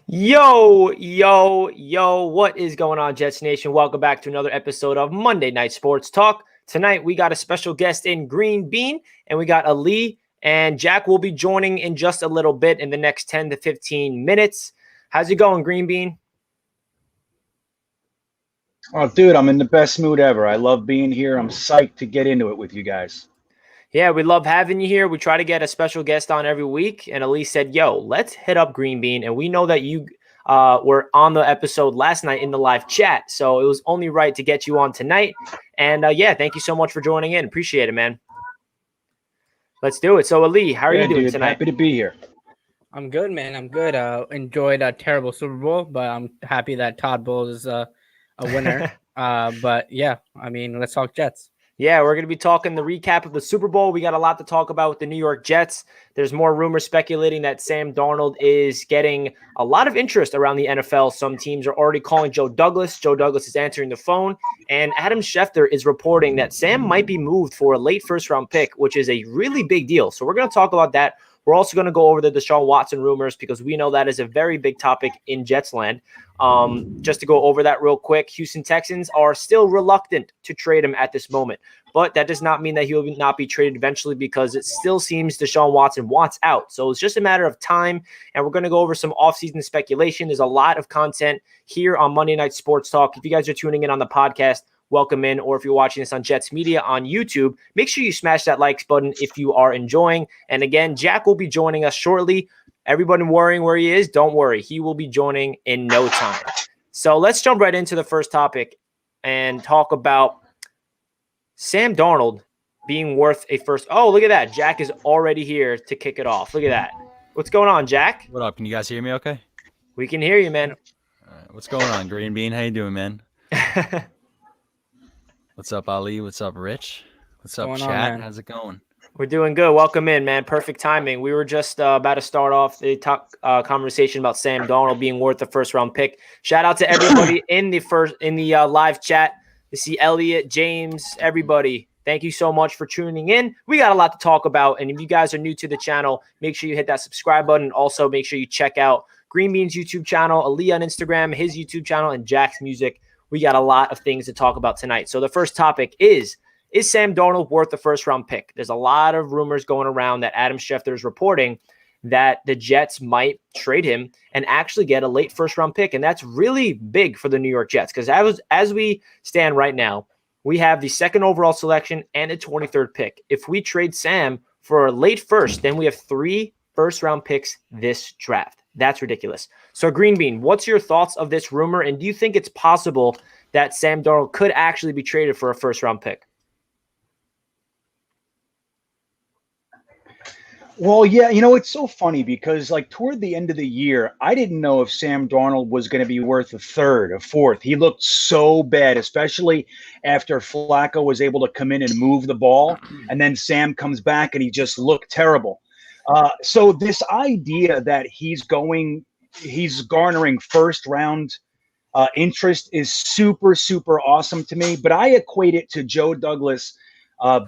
Yo, what is going on, Jets Nation? Welcome back to another episode of Monday Night Sports Talk. Tonight, we got a special guest in Greenbean, and we got Ali, and Jack will be joining in just a little bit in the next 10 to 15 minutes. How's it going, Greenbean? Oh, dude, I'm in the best mood ever. I love being here. I'm psyched to get into it with you guys. Yeah, we love having you here. We try to get a special guest on every week, and Elise said, yo, let's hit up Greenbean. And we know that you were on the episode last night in the live chat, so it was only right to get you on tonight. And yeah, thank you so much for joining in. Appreciate it, man. Let's do it. So, Ali, how are you doing tonight? Happy to be here. I'm good, man. I'm good. Enjoyed a terrible Super Bowl, but I'm happy that Todd Bowles is a winner. But yeah, I mean, let's talk Jets. Yeah, we're going to be talking the recap of the Super Bowl. We got a lot to talk about with the New York Jets. There's more rumors speculating that Sam Darnold is getting a lot of interest around the NFL. Some teams are already calling Joe Douglas. Joe Douglas is answering the phone. And Adam Schefter is reporting that Sam might be moved for a late first-round pick, which is a really big deal. So we're going to talk about that. We're also going to go over the Deshaun Watson rumors because we know that is a very big topic in Jets land. Just to go over that real quick, Houston Texans are still reluctant to trade him at this moment. But that does not mean that he will not be traded eventually because it still seems Deshaun Watson wants out. So it's just a matter of time. And we're going to go over some offseason speculation. There's a lot of content here on Monday Night Sports Talk. If you guys are tuning in on the podcast, welcome in. Or if you're watching this on Jets Media on YouTube, make sure you smash that likes button if you are enjoying. And again, Jack will be joining us shortly. Everybody worrying where he is, don't worry. He will be joining in no time. So let's jump right into the first topic and talk about Sam Darnold being worth a first. Oh, look at that. Jack is already here to kick it off. Look at that. What's going on, Jack? What up? Can you guys hear me okay? We can hear you, man. All right. What's going on, Greenbean? How you doing, man? What's up, Ali? What's up, Rich? What's up, chat? How's it going? We're doing good. Welcome in, man. Perfect timing. We were just about to start off the conversation about Sam Darnold being worth the first-round pick. Shout out to everybody in the live chat. To see Elliot, James, everybody. Thank you so much for tuning in. We got a lot to talk about, and if you guys are new to the channel, make sure you hit that subscribe button. Also, make sure you check out Greenbean's YouTube channel, Ali on Instagram, his YouTube channel, and Jack's music. We got a lot of things to talk about tonight. So the first topic is Sam Darnold worth the first-round pick? There's a lot of rumors going around that Adam Schefter is reporting that the Jets might trade him and actually get a late first-round pick, and that's really big for the New York Jets because as we stand right now, we have the second overall selection and the 23rd pick. If we trade Sam for a late first, then we have 3 first-round picks this draft. That's ridiculous. So, Greenbean, what's your thoughts of this rumor, and do you think it's possible that Sam Darnold could actually be traded for a first-round pick? Well, yeah, it's so funny because toward the end of the year, I didn't know if Sam Darnold was going to be worth a third, a fourth. He looked so bad, especially after Flacco was able to come in and move the ball. And then Sam comes back and he just looked terrible. So this idea that he's garnering first round interest is super, super awesome to me. But I equate it to Joe Douglas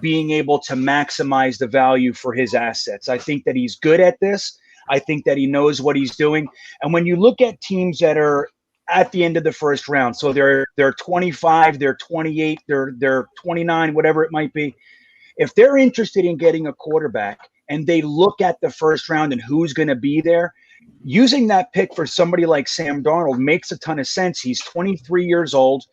being able to maximize the value for his assets. I think that he's good at this. I think that he knows what he's doing. And when you look at teams that are at the end of the first round, so they're 25, they're 28, they're 29, whatever it might be, if they're interested in getting a quarterback and they look at the first round and who's going to be there, using that pick for somebody like Sam Darnold makes a ton of sense. He's 23 years old.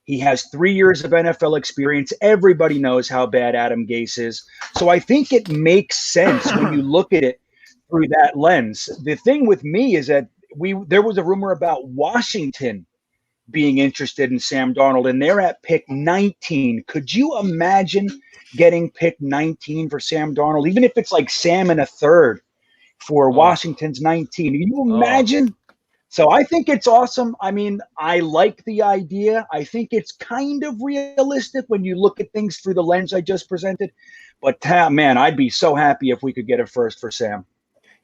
He has 3 years of NFL experience. Everybody knows how bad Adam Gase is. So I think it makes sense when you look at it through that lens. The thing with me is that there was a rumor about Washington being interested in Sam Darnold, and they're at pick 19. Could you imagine getting pick 19 for Sam Darnold, even if it's like Sam and a third for Washington's 19? Can you imagine? So I think it's awesome. I mean, I like the idea. I think it's kind of realistic when you look at things through the lens I just presented. But, man, I'd be so happy if we could get a first for Sam.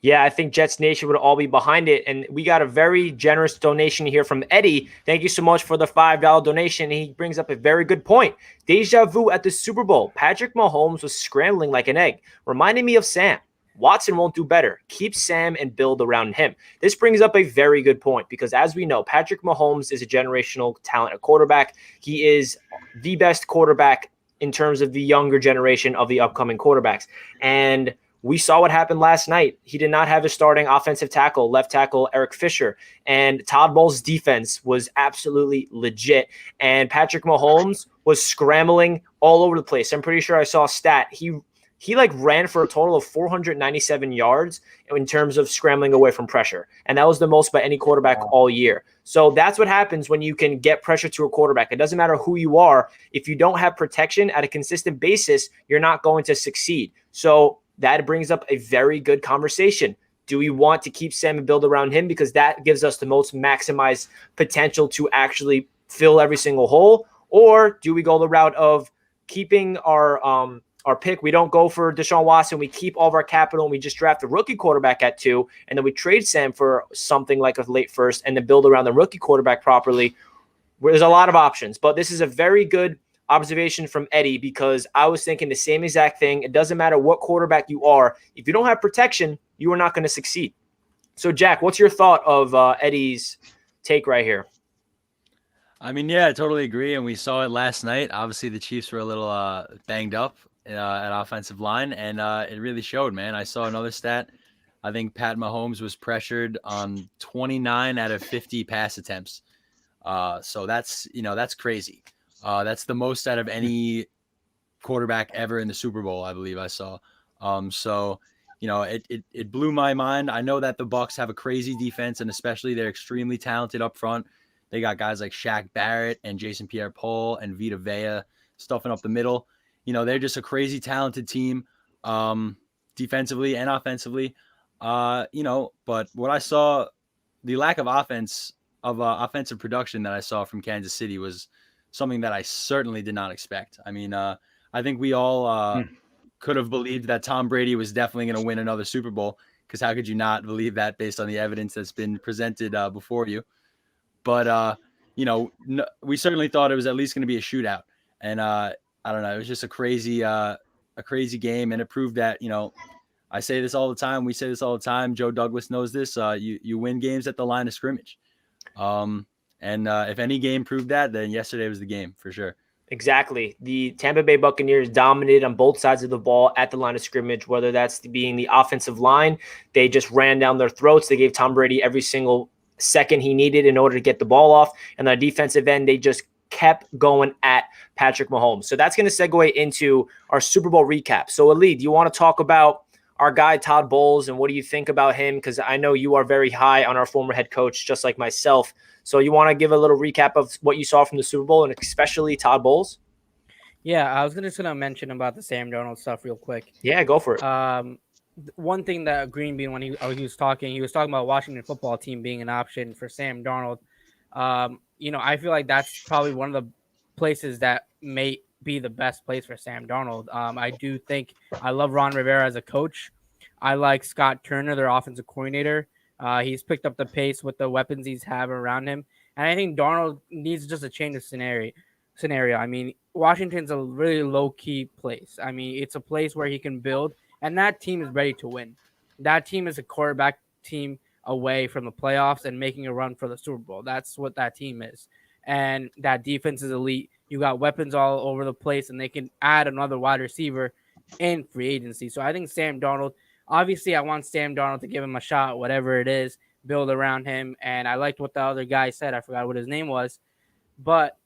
Yeah, I think Jets Nation would all be behind it. And we got a very generous donation here from Eddie. Thank you so much for the $5 donation. He brings up a very good point. Deja vu at the Super Bowl. Patrick Mahomes was scrambling like an egg, reminding me of Sam. Watson won't do better. Keep Sam and build around him. This brings up a very good point because, as we know, Patrick Mahomes is a generational talent, a quarterback. He is the best quarterback in terms of the younger generation of the upcoming quarterbacks. And we saw what happened last night. He did not have his starting offensive tackle, left tackle, Eric Fisher. And Todd Bowles' defense was absolutely legit. And Patrick Mahomes was scrambling all over the place. I'm pretty sure I saw a stat. He ran for a total of 497 yards in terms of scrambling away from pressure. And that was the most by any quarterback all year. So that's what happens when you can get pressure to a quarterback. It doesn't matter who you are. If you don't have protection at a consistent basis, you're not going to succeed. So that brings up a very good conversation. Do we want to keep Sam and build around him? Because that gives us the most maximized potential to actually fill every single hole. Or do we go the route of keeping our pick? We don't go for Deshaun Watson. We keep all of our capital and we just draft a rookie quarterback at 2, and then we trade Sam for something like a late first and then build around the rookie quarterback properly. There's a lot of options, but this is a very good observation from Eddie because I was thinking the same exact thing. It doesn't matter what quarterback you are. If you don't have protection, you are not going to succeed. So, Jack, what's your thought of Eddie's take right here? I mean, yeah, I totally agree. And we saw it last night. Obviously, the Chiefs were a little banged up at offensive line, and it really showed, man. I saw another stat. I think Pat Mahomes was pressured on 29 out of 50 pass attempts. So that's crazy. That's the most out of any quarterback ever in the Super Bowl, I believe I saw. So it blew my mind. I know that the Bucs have a crazy defense, and especially they're extremely talented up front. They got guys like Shaq Barrett and Jason Pierre-Paul and Vita Vea stuffing up the middle. They're just a crazy talented team, defensively and offensively. But what I saw, the lack of offensive production that I saw from Kansas City was something that I certainly did not expect. I mean, I think we all could have believed that Tom Brady was definitely going to win another Super Bowl, because how could you not believe that based on the evidence that's been presented before you? But, we certainly thought it was at least going to be a shootout. And I don't know, it was just a crazy game. And it proved that, I say this all the time. We say this all the time. Joe Douglas knows this. You win games at the line of scrimmage. And if any game proved that, then yesterday was the game for sure. Exactly. The Tampa Bay Buccaneers dominated on both sides of the ball at the line of scrimmage, whether that's being the offensive line. They just ran down their throats. They gave Tom Brady every single second he needed in order to get the ball off. And the defensive end, they just kept going at Patrick Mahomes. So that's going to segue into our Super Bowl recap. So, Ali, do you want to talk about our guy, Todd Bowles, and what do you think about him? Because I know you are very high on our former head coach, just like myself. So you want to give a little recap of what you saw from the Super Bowl, and especially Todd Bowles? Yeah, I was just going to mention about the Sam Darnold stuff real quick. Yeah, go for it. One thing that Greenbean, when he was talking about Washington football team being an option for Sam Darnold. I feel like that's probably one of the places that may be the best place for Sam Darnold. I do think I love Ron Rivera as a coach. I like Scott Turner, their offensive coordinator. He's picked up the pace with the weapons he's have around him. And I think Darnold needs just a change of scenario. I mean, Washington's a really low-key place. I mean, it's a place where he can build, and that team is ready to win. That team is a quarterback team away from the playoffs and making a run for the Super Bowl. That's what that team is. And that defense is elite. You got weapons all over the place, and they can add another wide receiver in free agency. So I think Sam Darnold, obviously I want Sam Darnold to give him a shot, whatever it is, build around him. And I liked what the other guy said. I forgot what his name was. But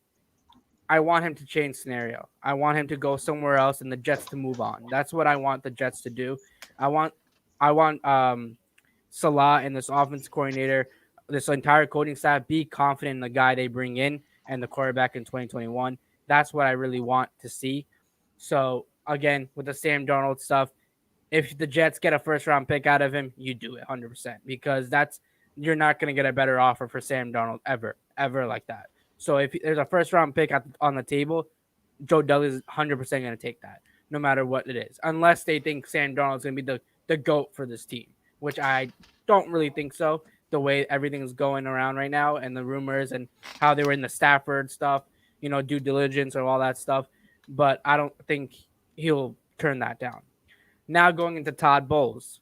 I want him to change scenario. I want him to go somewhere else and the Jets to move on. That's what I want the Jets to do. I want Saleh and this offense coordinator, this entire coaching staff, be confident in the guy they bring in and the quarterback in 2021. That's what I really want to see. So, again, with the Sam Darnold stuff, if the Jets get a first-round pick out of him, you do it 100%, because you're not going to get a better offer for Sam Darnold ever like that. So if there's a first-round pick on the table, Joe Douglas is 100% going to take that, no matter what it is, unless they think Sam Darnold is going to be the GOAT for this team, which I don't really think so, the way everything's going around right now and the rumors and how they were in the Stafford stuff, due diligence or all that stuff. But I don't think he'll turn that down. Now going into Todd Bowles.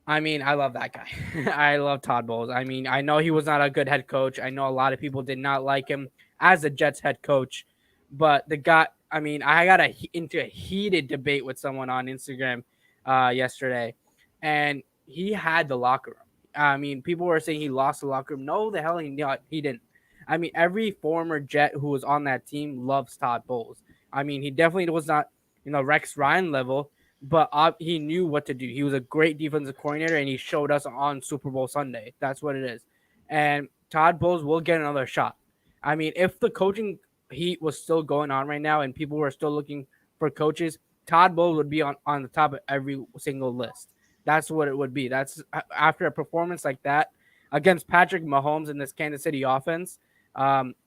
I mean, I love that guy. I love Todd Bowles. I mean, I know he was not a good head coach. I know a lot of people did not like him as a Jets head coach, but the guy, I mean, I got into a heated debate with someone on Instagram yesterday, and he had the locker room. I mean, people were saying he lost the locker room. No, the hell he didn't. I mean, every former Jet who was on that team loves Todd Bowles. I mean, he definitely was not, Rex Ryan level, but he knew what to do. He was a great defensive coordinator, and he showed us on Super Bowl Sunday. That's what it is. And Todd Bowles will get another shot. I mean, if the coaching heat was still going on right now and people were still looking for coaches, Todd Bowles would be on the top of every single list. That's what it would be. That's after a performance like that against Patrick Mahomes in this Kansas City offense.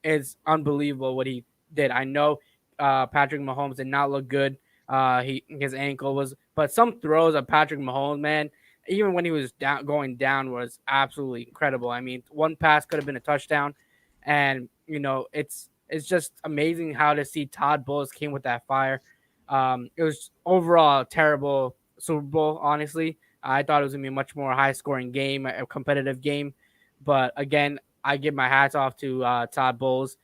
It's unbelievable what he did. I know Patrick Mahomes did not look good. His ankle was, but some throws of Patrick Mahomes, man, even when he was going down, was absolutely incredible. I mean, one pass could have been a touchdown, and it's just amazing how to see Todd Bowles came with that fire. It was overall a terrible Super Bowl, honestly. I thought it was gonna be a much more high-scoring game, a competitive game, but again, I give my hats off to Todd Bowles.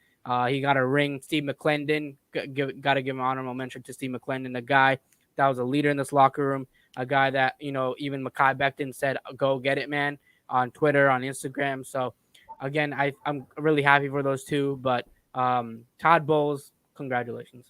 He got a ring. Steve McClendon, got to give an honorable mention to Steve McClendon, a guy that was a leader in this locker room, a guy that, even Makai Becton said, go get it, man, on Twitter, on Instagram. So, again, I'm really happy for those two. But Todd Bowles, congratulations.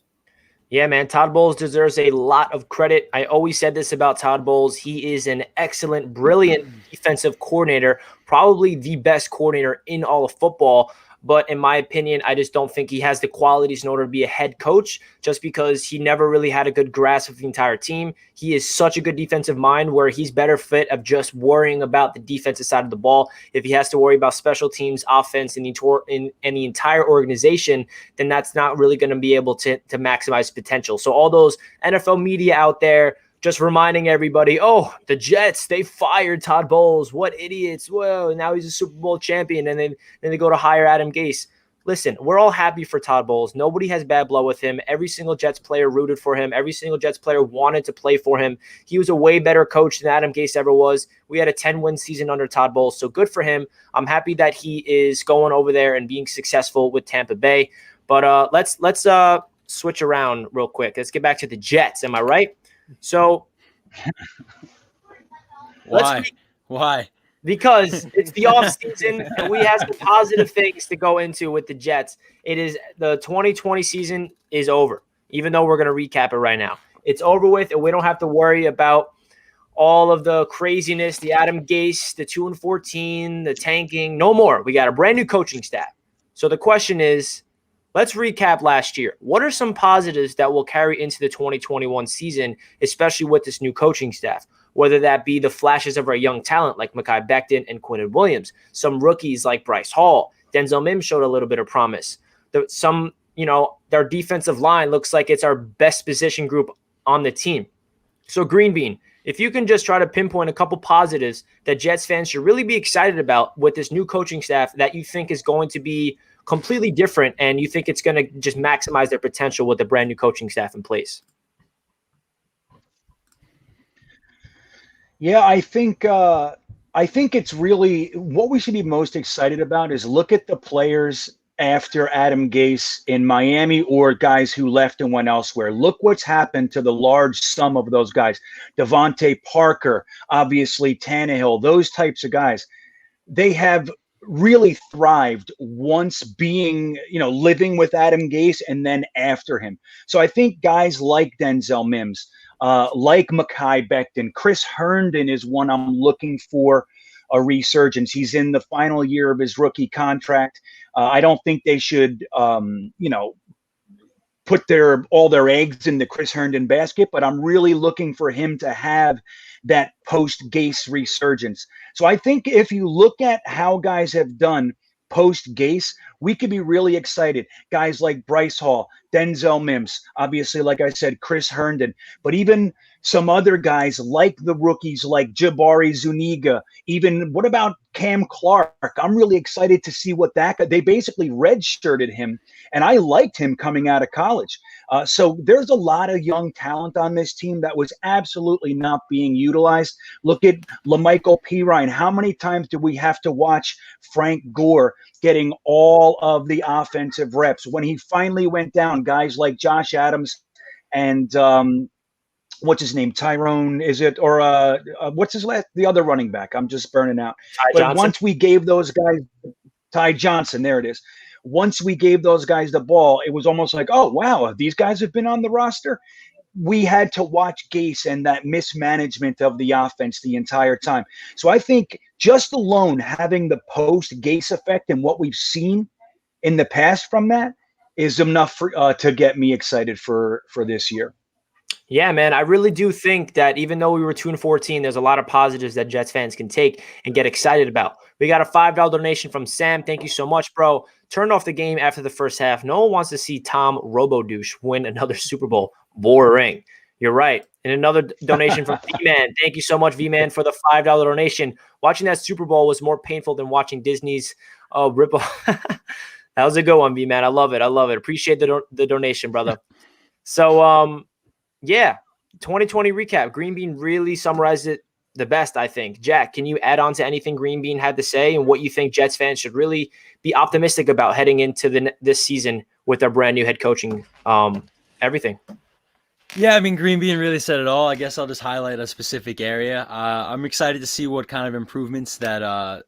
Yeah, man, Todd Bowles deserves a lot of credit. I always said this about Todd Bowles. He is an excellent, brilliant defensive coordinator, probably the best coordinator in all of football. But in my opinion, I just don't think he has the qualities in order to be a head coach, just because he never really had a good grasp of the entire team. He is such a good defensive mind where he's better fit of just worrying about the defensive side of the ball. If he has to worry about special teams, offense, and the entire organization, then that's not really going to be able to maximize potential. So all those NFL media out there just reminding everybody, oh, the Jets, they fired Todd Bowles. What idiots. Well, now he's a Super Bowl champion, and then they go to hire Adam Gase. Listen, we're all happy for Todd Bowles. Nobody has bad blood with him. Every single Jets player rooted for him. Every single Jets player wanted to play for him. He was a way better coach than Adam Gase ever was. We had a 10-win season under Todd Bowles, so good for him. I'm happy that he is going over there and being successful with Tampa Bay. But let's switch around real quick. Let's get back to the Jets. Am I right? So Why? Because it's the offseason and we have some positive things to go into with the Jets. It is the 2020 season is over, even though we're going to recap it right now. It's over with, and we don't have to worry about all of the craziness, the Adam Gase, the 2-14, the tanking. No more. We got a brand new coaching staff. So the question is, let's recap last year. What are some positives that will carry into the 2021 season, especially with this new coaching staff? Whether that be the flashes of our young talent like Makai Becton and Quinnen Williams, some rookies like Bryce Hall, Denzel Mims showed a little bit of promise. Their defensive line looks like it's our best position group on the team. So Greenbean, if you can just try to pinpoint a couple positives that Jets fans should really be excited about with this new coaching staff that you think is going to be completely different and you think it's going to just maximize their potential with the brand new coaching staff in place. Yeah, I think it's really what we should be most excited about is look at the players after Adam Gase in Miami or guys who left and went elsewhere. Look what's happened to the large sum of those guys. Devontae Parker, obviously Tannehill, those types of guys. They have really thrived once being, living with Adam Gase and then after him. So I think guys like Denzel Mims, like Makai Becton, Chris Herndon is one I'm looking for a resurgence. He's in the final year of his rookie contract. I don't think they should, put all their eggs in the Chris Herndon basket, but I'm really looking for him to have that post-Gase resurgence. So I think if you look at how guys have done post-Gase, we could be really excited. Guys like Bryce Hall, Denzel Mims, obviously, like I said, Chris Herndon, but even some other guys like the rookies like Jabari Zuniga, even what about Cam Clark. I'm really excited to see what that guy, they basically redshirted him, and I liked him coming out of college. So there's a lot of young talent on this team that was absolutely not being utilized. Look at LaMichael Pirine. How many times do we have to watch Frank Gore getting all of the offensive reps? When he finally went down, guys like Josh Adams and what's his name? Tyrone, is it? Or what's his last? The other running back. I'm just burning out. But Johnson. once we gave those guys, Ty Johnson, there it is. Once we gave those guys the ball, it was almost like, oh, wow, these guys have been on the roster. We had to watch Gase and that mismanagement of the offense the entire time. So I think just alone having the post-Gase effect and what we've seen in the past from that is enough to get me excited for this year. Yeah, man, I really do think that even though we were 2-14, there's a lot of positives that Jets fans can take and get excited about. We got a $5 donation from Sam. Thank you so much, bro. Turned off the game after the first half. No one wants to see Tom Robodouche win another Super Bowl. Boring. You're right. And another donation from V-Man. Thank you so much, V-Man, for the $5 donation. Watching that Super Bowl was more painful than watching Disney's ripple. That was a good one, V-Man. I love it. I love it. Appreciate the donation, brother. So, yeah, 2020 recap. Greenbean really summarized it the best, I think. Jack, can you add on to anything Greenbean had to say and what you think Jets fans should really be optimistic about heading into this season with our brand new head coaching, everything? Yeah, I mean, Greenbean really said it all. I guess I'll just highlight a specific area. I'm excited to see what kind of improvements that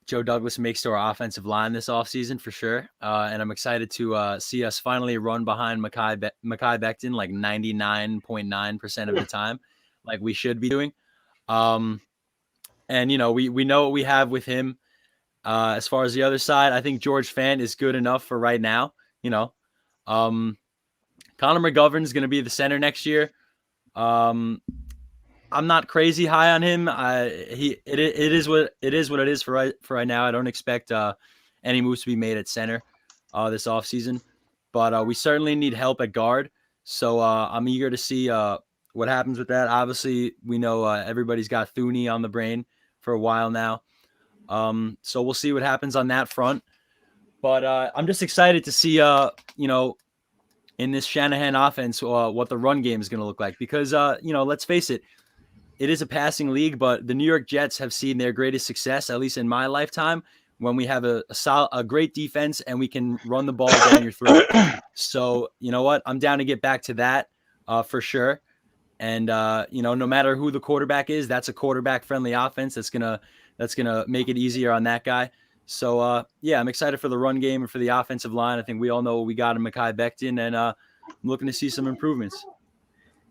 Joe Douglas makes to our offensive line this offseason for sure. And I'm excited to see us finally run behind Mackay Becton like 99.9% of the time, like we should be doing. And, we know what we have with him. As far as the other side, I think George Fant is good enough for right now. Connor McGovern is going to be the center next year. I'm not crazy high on him. It is what it is for right now. I don't expect any moves to be made at center this offseason, but we certainly need help at guard. So I'm eager to see what happens with that. Obviously, we know everybody's got Thuney on the brain for a while now. So we'll see what happens on that front. But I'm just excited to see, in this Shanahan offense, what the run game is going to look like. Because, let's face it, it is a passing league, but the New York Jets have seen their greatest success, at least in my lifetime, when we have a great defense and we can run the ball down your throat. So, you know what? I'm down to get back to that for sure. And, no matter who the quarterback is, that's a quarterback-friendly offense that's gonna make it easier on that guy. So, I'm excited for the run game and for the offensive line. I think we all know what we got in Mackay Becton, and I'm looking to see some improvements.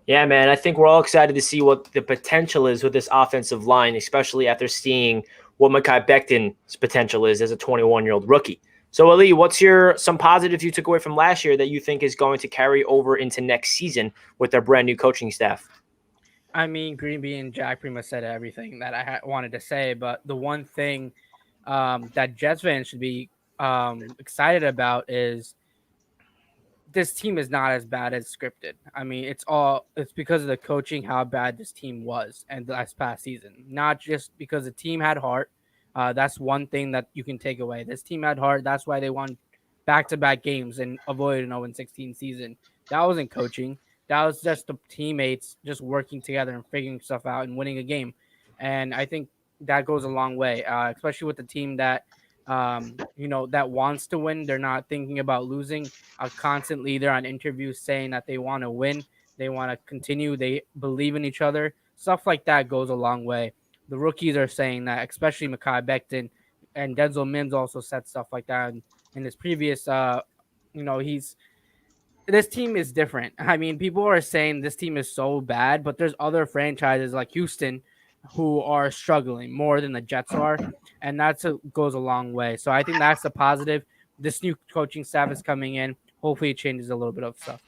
Yeah, man, I think we're all excited to see what the potential is with this offensive line, especially after seeing what Mackay Becton's potential is as a 21-year-old rookie. So, Ali, what's some positives you took away from last year that you think is going to carry over into next season with our brand new coaching staff? I mean, Greenbean and Jack pretty much said everything that I wanted to say, but the one thing that Jets fans should be excited about is this team is not as bad as scripted. I mean, it's because of the coaching, how bad this team was and last past season. Not just because the team had heart. That's one thing that you can take away. This team had heart. That's why they won back-to-back games and avoided an 0-16 season. That wasn't coaching. That was just the teammates just working together and figuring stuff out and winning a game. And I think that goes a long way, especially with the team that, that wants to win. They're not thinking about losing. Constantly, they're on interviews saying that they want to win. They want to continue. They believe in each other. Stuff like that goes a long way. The rookies are saying that, especially Mackay Becton, and Denzel Mims also said stuff like that in his previous, this team is different. I mean, people are saying this team is so bad, but there's other franchises like Houston who are struggling more than the Jets are, and goes a long way. So I think that's a positive. This new coaching staff is coming in. Hopefully it changes a little bit of stuff.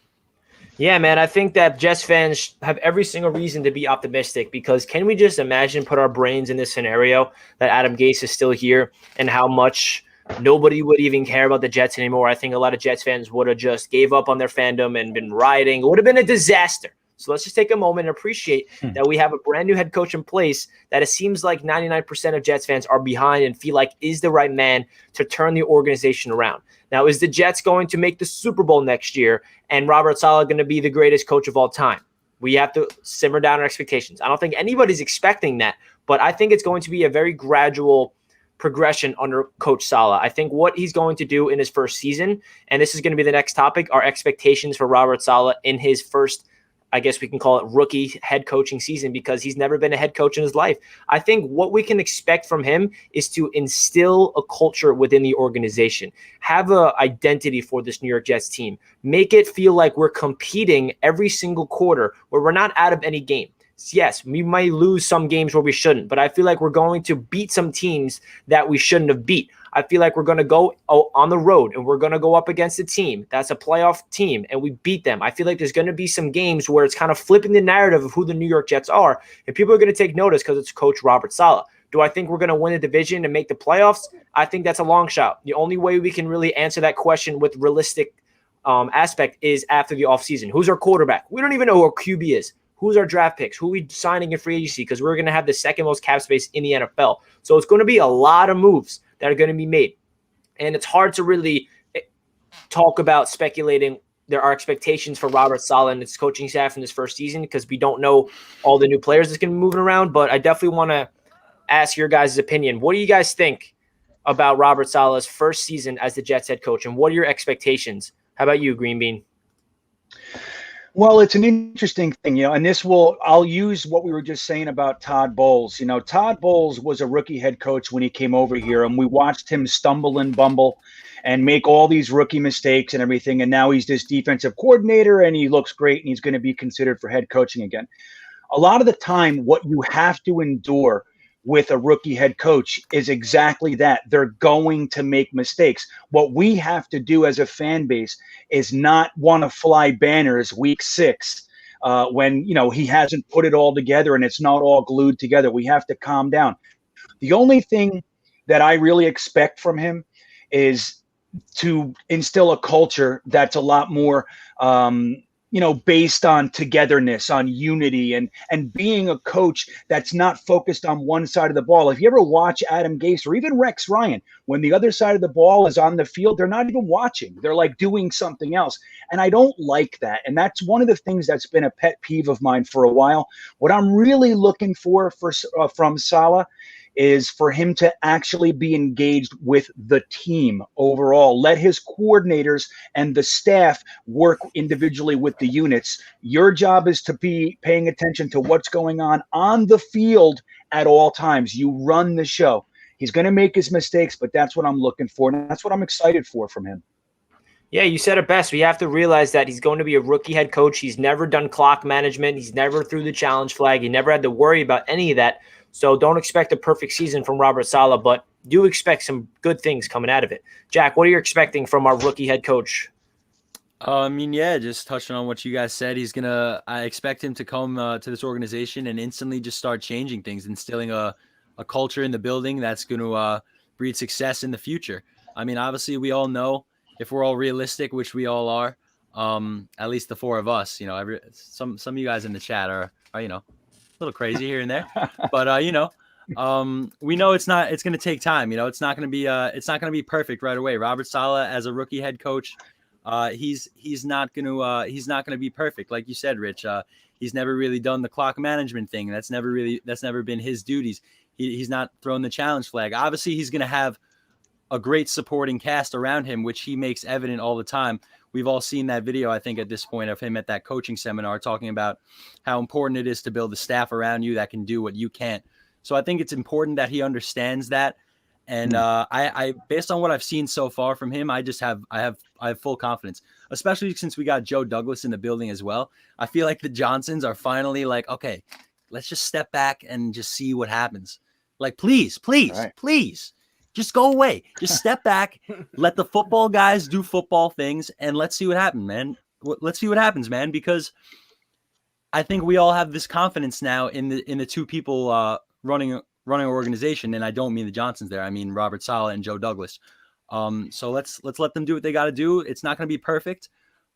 Yeah, man, I think that Jets fans have every single reason to be optimistic because can we just imagine, put our brains in this scenario that Adam Gase is still here and how much nobody would even care about the Jets anymore. I think a lot of Jets fans would have just gave up on their fandom and been rioting. It would have been a disaster. So let's just take a moment and appreciate that we have a brand new head coach in place that it seems like 99% of Jets fans are behind and feel like is the right man to turn the organization around. Now, is the Jets going to make the Super Bowl next year and Robert Saleh going to be the greatest coach of all time? We have to simmer down our expectations. I don't think anybody's expecting that, but I think it's going to be a very gradual progression under Coach Saleh. I think what he's going to do in his first season, and this is going to be the next topic, are expectations for Robert Saleh in his first, I guess we can call it, rookie head coaching season, because he's never been a head coach in his life. I think what we can expect from him is to instill a culture within the organization, have an identity for this New York Jets team, make it feel like we're competing every single quarter where we're not out of any game. Yes, we might lose some games where we shouldn't, but I feel like we're going to beat some teams that we shouldn't have beat. I feel like we're going to go on the road and we're going to go up against a team that's a playoff team and we beat them. I feel like there's going to be some games where it's kind of flipping the narrative of who the New York Jets are, and people are going to take notice because it's Coach Robert Saleh. Do I think we're going to win the division and make the playoffs? I think that's a long shot. The only way we can really answer that question with realistic aspect is after the offseason. Who's our quarterback? We don't even know who our QB is. Who's our draft picks? Who are we signing in free agency? Because we're going to have the second most cap space in the NFL. So it's going to be a lot of moves that are going to be made. And it's hard to really talk about speculating there are expectations for Robert Saleh and his coaching staff in this first season because we don't know all the new players that's going to be moving around. But I definitely want to ask your guys' opinion. What do you guys think about Robert Saleh's first season as the Jets head coach? And what are your expectations? How about you, Greenbean? Well, it's an interesting thing, and I'll use what we were just saying about Todd Bowles. Todd Bowles was a rookie head coach when he came over here, and we watched him stumble and bumble and make all these rookie mistakes and everything. And now he's this defensive coordinator and he looks great and he's going to be considered for head coaching again. A lot of the time, what you have to endure with a rookie head coach is exactly that. They're going to make mistakes. What we have to do as a fan base is not want to fly banners week 6 when, he hasn't put it all together and it's not all glued together. We have to calm down. The only thing that I really expect from him is to instill a culture that's a lot more based on togetherness, on unity, and being a coach that's not focused on one side of the ball. If you ever watch Adam Gase or even Rex Ryan, when the other side of the ball is on the field, they're not even watching. They're like doing something else. And I don't like that. And that's one of the things that's been a pet peeve of mine for a while. What I'm really looking for from Saleh is for him to actually be engaged with the team overall. Let his coordinators and the staff work individually with the units. Your job is to be paying attention to what's going on the field at all times. You run the show. He's going to make his mistakes, but that's what I'm looking for, and that's what I'm excited for from him. Yeah, you said it best. We have to realize that he's going to be a rookie head coach. He's never done clock management. He's never threw the challenge flag. He never had to worry about any of that. So don't expect a perfect season from Robert Saleh, but do expect some good things coming out of it. Jack, what are you expecting from our rookie head coach? Just touching on what you guys said, I expect him to come to this organization and instantly just start changing things, instilling a culture in the building that's going to breed success in the future. Obviously we all know, if we're all realistic, which we all are, at least the four of us, some of you guys in the chat are a little crazy here and there, but we know it's going to take time. It's not going to be perfect right away. Robert Saleh as a rookie head coach, he's not going to be perfect. Like you said, Rich, he's never really done the clock management thing. That's never been his duties. He's not thrown the challenge flag. Obviously he's going to have a great supporting cast around him, which he makes evident all the time. We've all seen that video, I think, at this point, of him at that coaching seminar talking about how important it is to build a staff around you that can do what you can't. So I think it's important that he understands that. And I based on what I've seen so far from him, I have full confidence, especially since we got Joe Douglas in the building as well. I feel like the Johnsons are finally like, okay, let's just step back and just see what happens. Like, please, just go away. Just step back. Let the football guys do football things, and let's see what happens, man. Let's see what happens, man. Because I think we all have this confidence now in the two people running our organization, and I don't mean the Johnsons there. I mean Robert Saleh and Joe Douglas. So let's let them do what they got to do. It's not going to be perfect,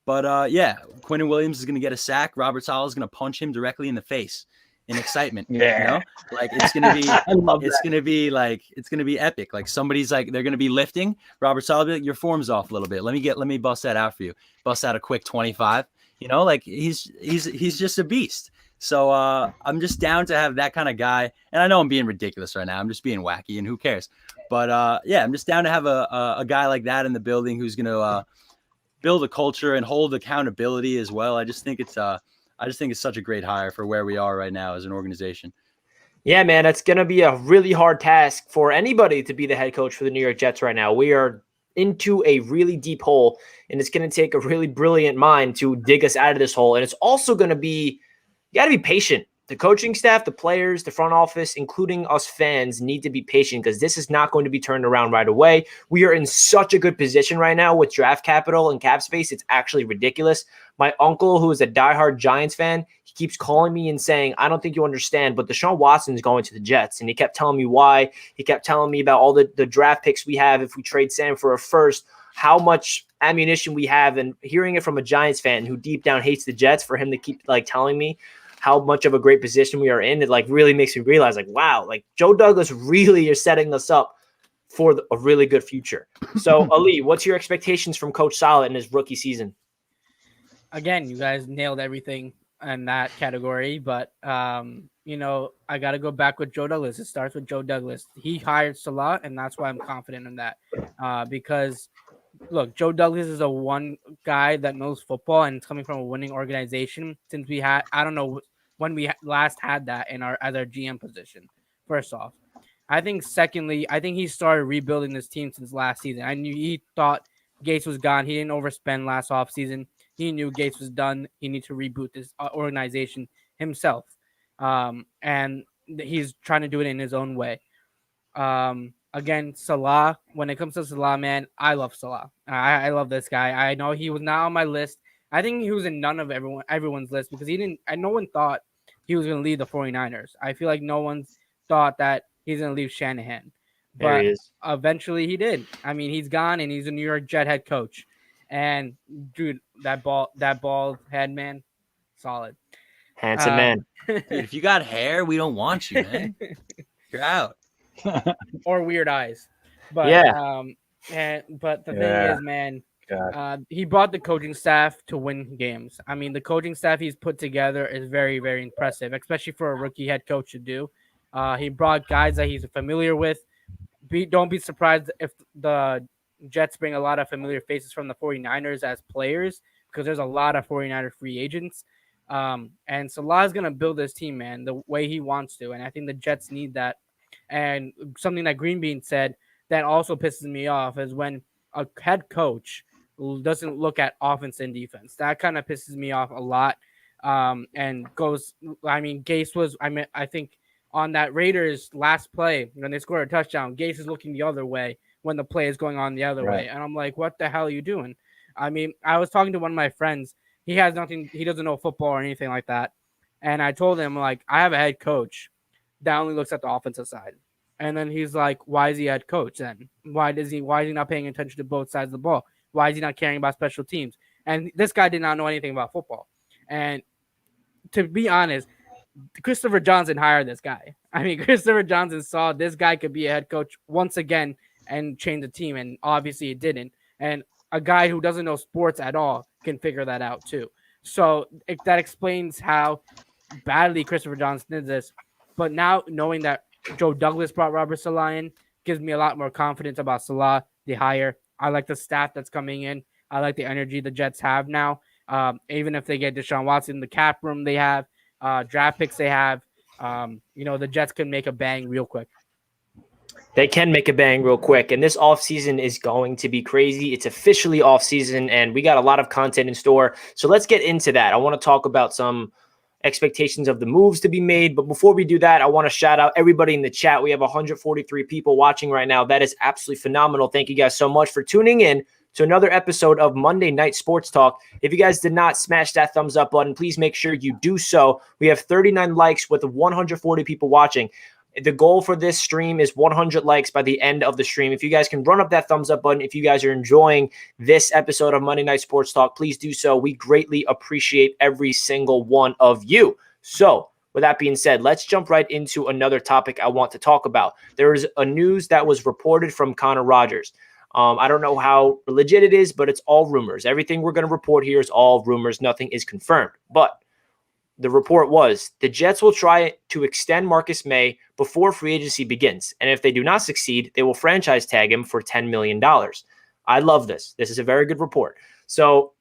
But yeah, Quentin Williams is going to get a sack. Robert Saleh is going to punch him directly in the face in excitement. Yeah. Like it's going to be, I love it's that. going to be like, it's going to be epic. Like somebody's like, they're going to be lifting. Robert Saleh will be like, your form's off a little bit. Let me bust that out for you. Bust out a quick 25. Like he's just a beast. So I'm just down to have that kind of guy. And I know I'm being ridiculous right now. I'm just being wacky, and who cares? But yeah, I'm just down to have a guy like that in the building who's going to build a culture and hold accountability as well. I just think it's such a great hire for where we are right now as an organization. Yeah, man, it's going to be a really hard task for anybody to be the head coach for the New York Jets right now. We are into a really deep hole, and it's going to take a really brilliant mind to dig us out of this hole. And it's also going to be, you got to be patient. The coaching staff, the players, the front office, including us fans, need to be patient because this is not going to be turned around right away. We are in such a good position right now with draft capital and cap space. It's actually ridiculous. My uncle, who is a diehard Giants fan, he keeps calling me and saying, I don't think you understand, but Deshaun Watson is going to the Jets. And he kept telling me why. He kept telling me about all the draft picks we have if we trade Sam for a first, how much ammunition we have. And hearing it from a Giants fan who deep down hates the Jets, for him to keep telling me how much of a great position we are in, it really makes me realize wow, Joe Douglas really is setting us up for a really good future. So Ali, what's your expectations from Coach Saleh in his rookie season? Again, you guys nailed everything in that category, but I got to go back with Joe Douglas. It starts with Joe Douglas. He hired Saleh, and that's why I'm confident in that. Because look, Joe Douglas is a one guy that knows football, and it's coming from a winning organization. Since we had, I don't know when we last had that as our GM position. First off, I think secondly, I think he started rebuilding this team since last season. I knew he thought Gase was gone. He didn't overspend last offseason. He knew Gase was done. He needed to reboot this organization himself. And he's trying to do it in his own way. Again, Saleh, when it comes to Saleh, man, I love Saleh. I love this guy. I know he was not on my list. I think he was in none of everyone's list because no one thought he was going to leave the 49ers. I feel like no one thought that he's going to leave Shanahan. But eventually he did. I mean, he's gone, and he's a New York Jet head coach. And, dude, that bald head, man, solid. Handsome man. Dude, if you got hair, we don't want you, man. You're out. Or weird eyes. But but the thing is, man, he brought the coaching staff to win games. I mean, the coaching staff he's put together is very, very impressive, especially for a rookie head coach to do. He brought guys that he's familiar with. Don't be surprised if the Jets bring a lot of familiar faces from the 49ers as players, because there's a lot of 49er free agents. And Saleh is going to build this team, man, the way he wants to. And I think the Jets need that. And something that Greenbean said that also pisses me off is when a head coach doesn't look at offense and defense. That kind of pisses me off a lot. And goes, I mean, Gase was, I think on that Raiders last play, when they scored a touchdown, Gase is looking the other way when the play is going on the other way. And I'm like, what the hell are you doing? I mean, I was talking to one of my friends. He doesn't know football or anything like that. And I told him, I have a head coach that only looks at the offensive side. And then he's like, why is he head coach then? Why is he not paying attention to both sides of the ball? Why is he not caring about special teams? And this guy did not know anything about football. And to be honest, Christopher Johnson hired this guy. I mean, Christopher Johnson saw this guy could be a head coach once again and change the team. And obviously it didn't. And a guy who doesn't know sports at all can figure that out too. So that explains how badly Christopher Johnson did this. But now knowing that Joe Douglas brought Robert Saleh in gives me a lot more confidence about Saleh, the hire. I like the staff that's coming in. I like the energy the Jets have now. Even if they get Deshaun Watson, the cap room they have, draft picks they have, the Jets can make a bang real quick. They can make a bang real quick, and this offseason is going to be crazy. It's officially offseason, and we got a lot of content in store. So let's get into that. I want to talk about some expectations of the moves to be made. But before we do that, I want to shout out everybody in the chat. We have 143 people watching right now. That is absolutely phenomenal. Thank you guys so much for tuning in to another episode of Monday Night Sports Talk. If you guys did not smash that thumbs up button, please make sure you do so. We have 39 likes with 140 people watching. The goal for this stream is 100 likes by the end of the stream. If you guys can run up that thumbs up button, if you guys are enjoying this episode of Monday Night Sports Talk, please do so. We greatly appreciate every single one of you. So with that being said, let's jump right into another topic I want to talk about. There is a news that was reported from Connor Rogers. I don't know how legit it is, but it's all rumors. Everything we're going to report here is all rumors. Nothing is confirmed. But the report was the Jets will try to extend Marcus Maye before free agency begins. And if they do not succeed, they will franchise tag him for $10 million. I love this. This is a very good report. So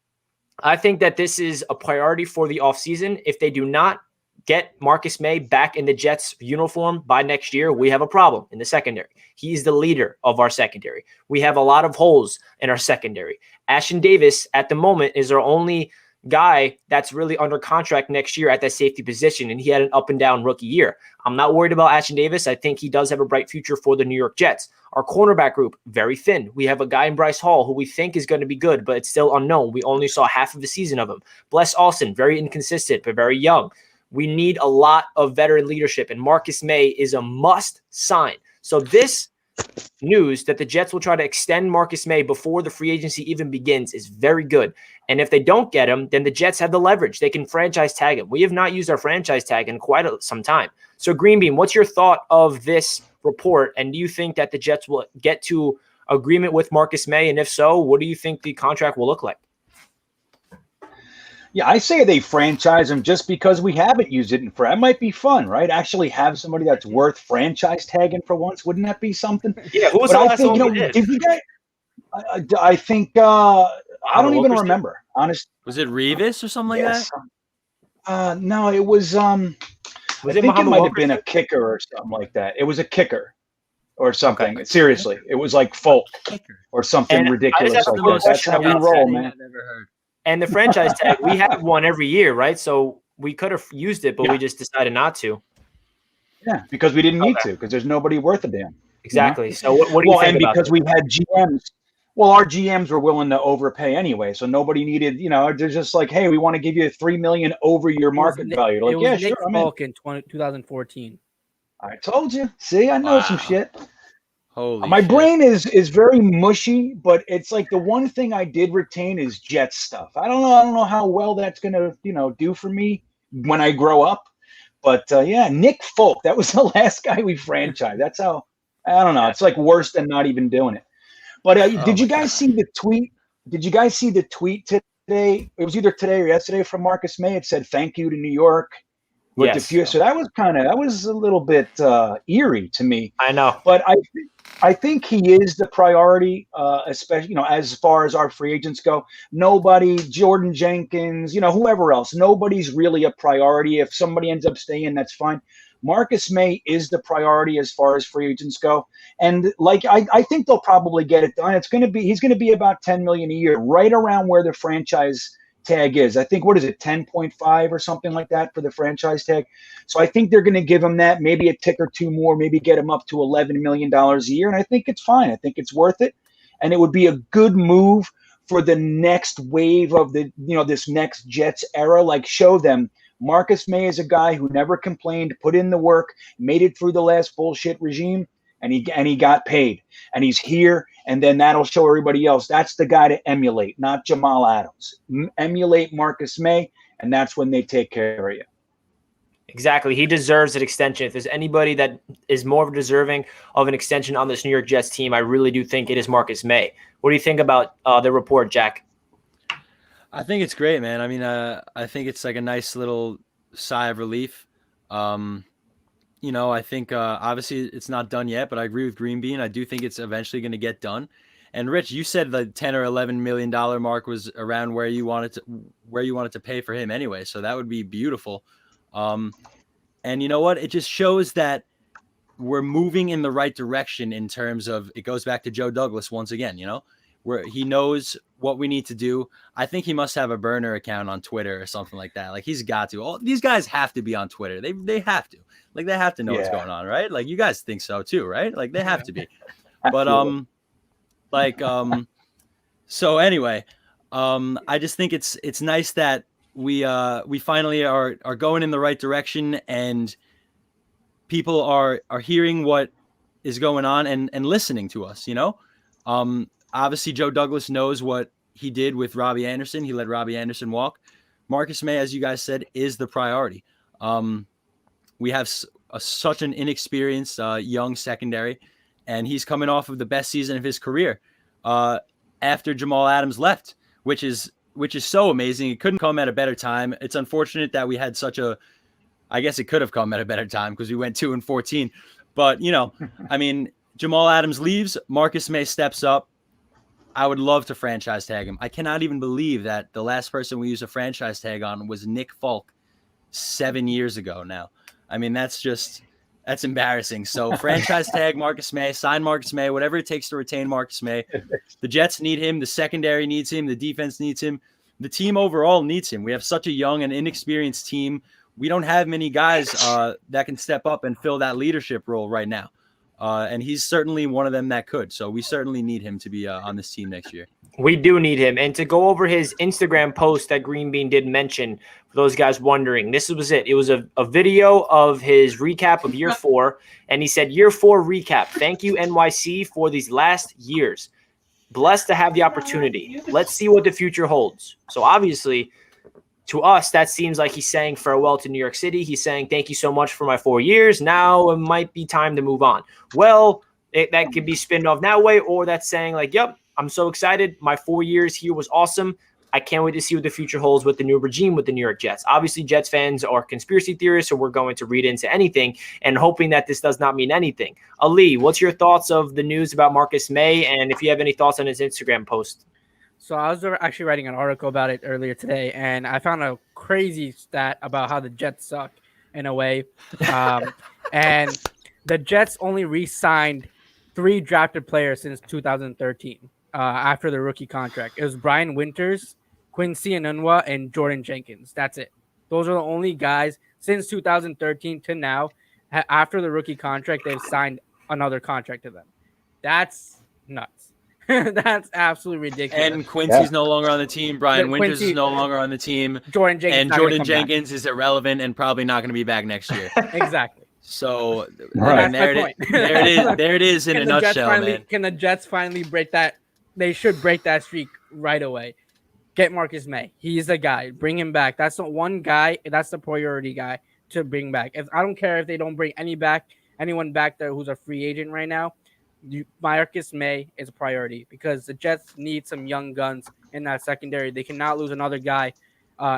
I think that this is a priority for the offseason. If they do not get Marcus Maye back in the Jets uniform by next year, we have a problem in the secondary. He's the leader of our secondary. We have a lot of holes in our secondary. Ashton Davis at the moment is our only guy that's really under contract next year at that safety position, and he had an up and down rookie year. I'm not worried about Ashton Davis. I think he does have a bright future for the New York Jets. Our cornerback group, very thin. We have a guy in Bryce Hall who we think is going to be good, but it's still unknown. We only saw half of the season of him. Bless Austin, very inconsistent, but very young. We need a lot of veteran leadership, and Marcus Maye is a must sign. So this news that the Jets will try to extend Marcus Maye before the free agency even begins is very good. And if they don't get him, then the Jets have the leverage. They can franchise tag him. We have not used our franchise tag in quite some time. So Greenbean, what's your thought of this report? And do you think that the Jets will get to agreement with Marcus Maye? And if so, what do you think the contract will look like? Yeah, I say they franchise him just because we haven't used it in for. That might be fun, right? Actually have somebody that's worth franchise tagging for once. Wouldn't that be something? Yeah, who was the last one who did? Did you guys, I think I don't even remember. Honestly, was it Revis or something like that? No, it was. I think it might have been a kicker or something like that. It was a kicker or something. Okay. Seriously, it was like Folk or something ridiculous like that. That's how we roll, man. I've never heard. And the franchise tag, we have one every year, right? So we could have used it, but we just decided not to. Yeah, because we didn't need to, because there's nobody worth a damn. Exactly. You know? So what do you think about because we had GMs. Well, our GMs were willing to overpay anyway, so nobody needed. They're just like, hey, we want to give you $3 million over your market value. Like, yeah, sure. Nick in 2014. I told you. See, I know some shit. Holy My shit. brain is very mushy, but it's like the one thing I did retain is Jets stuff. I don't know how well that's gonna do for me when I grow up. But Nick Folk, that was the last guy we franchised. That's how. I don't know. It's like worse than not even doing it. But did you guys see the tweet? Did you guys see the tweet today? It was either today or yesterday from Marcus Maye. It said thank you to New York. Yes. So that was a little bit eerie to me. I know. But I think he is the priority, especially, as far as our free agents go. Nobody, Jordan Jenkins, whoever else, nobody's really a priority. If somebody ends up staying, that's fine. Marcus Maye is the priority as far as free agents go. And I think they'll probably get it done. He's going to be about $10 million a year, right around where the franchise tag is. I think, what is it, 10.5 or something like that for the franchise tag. So I think they're going to give him that, maybe a tick or two more, maybe get him up to $11 million a year. And I think it's fine. I think it's worth it. And it would be a good move for the next wave of this next Jets era. Like, show them Marcus Maye is a guy who never complained, put in the work, made it through the last bullshit regime, and he got paid. And he's here, and then that'll show everybody else. That's the guy to emulate, not Jamal Adams. Emulate Marcus Maye, and that's when they take care of you. Exactly. He deserves an extension. If there's anybody that is more deserving of an extension on this New York Jets team, I really do think it is Marcus Maye. What do you think about the report, Jack? I think it's great, man. I mean, I think it's like a nice little sigh of relief. I think obviously it's not done yet, but I agree with Greenbean. I do think it's eventually going to get done. And Rich, you said the $10 or $11 million mark was around where you wanted to pay for him anyway. So that would be beautiful. And you know what? It just shows that we're moving in the right direction in terms of, it goes back to Joe Douglas once again, where he knows what we need to do. I think he must have a burner account on Twitter or something like that. Like, he's got to. All these guys have to be on Twitter. They have to. Like, they have to know what's going on, right? Like, you guys think so too, right? Like, they have to be. But so anyway, I just think it's nice that we finally are going in the right direction, and people are hearing what is going on and listening to us, Obviously, Joe Douglas knows what he did with Robbie Anderson. He let Robbie Anderson walk. Marcus Maye, as you guys said, is the priority. We have such an inexperienced young secondary, and he's coming off of the best season of his career after Jamal Adams left, which is so amazing. It couldn't come at a better time. It's unfortunate that we had I guess it could have come at a better time because we went 2-14. But, Jamal Adams leaves, Marcus Maye steps up. I would love to franchise tag him. I cannot even believe that the last person we used a franchise tag on was Nick Folk 7 years ago now. That's embarrassing. So franchise tag Marcus Maye, sign Marcus Maye, whatever it takes to retain Marcus Maye. The Jets need him. The secondary needs him. The defense needs him. The team overall needs him. We have such a young and inexperienced team. We don't have many guys that can step up and fill that leadership role right now. And he's certainly one of them that could. So we certainly need him to be on this team next year. We do need him. And to go over his Instagram post that Greenbean did mention, for those guys wondering, this was it. It was a video of his recap of year 4. And he said, year 4 recap. Thank you, NYC, for these last years. Blessed to have the opportunity. Let's see what the future holds. So obviously, to us, that seems like he's saying farewell to New York City. He's saying, thank you so much for my 4 years. Now it might be time to move on. Well, that could be spinned off that way, or that's saying like, yep, I'm so excited. My 4 years here was awesome. I can't wait to see what the future holds with the new regime with the New York Jets. Obviously, Jets fans are conspiracy theorists, so we're going to read into anything and hoping that this does not mean anything. Ali, what's your thoughts of the news about Marcus Maye, and if you have any thoughts on his Instagram post? So I was actually writing an article about it earlier today, and I found a crazy stat about how the Jets suck in a way. And the Jets only re-signed 3 drafted players since 2013 after the rookie contract. It was Brian Winters, Quincy Enunwa, and Jordan Jenkins. That's it. Those are the only guys since 2013 to now. After the rookie contract, they've signed another contract to them. That's nuts. That's absolutely ridiculous. And Quincy's no longer on the team. Brian Winters is no longer on the team. Jordan Jenkins is irrelevant and probably not going to be back next year. Exactly. So right. there it is in a nutshell, man. Can the Jets finally break that? They should break that streak right away. Get Marcus Maye. He's the guy. Bring him back. That's the one guy. That's the priority guy to bring back. I don't care if they don't bring anyone back there who's a free agent right now. Marcus Maye is a priority because the Jets need some young guns in that secondary. They cannot lose another guy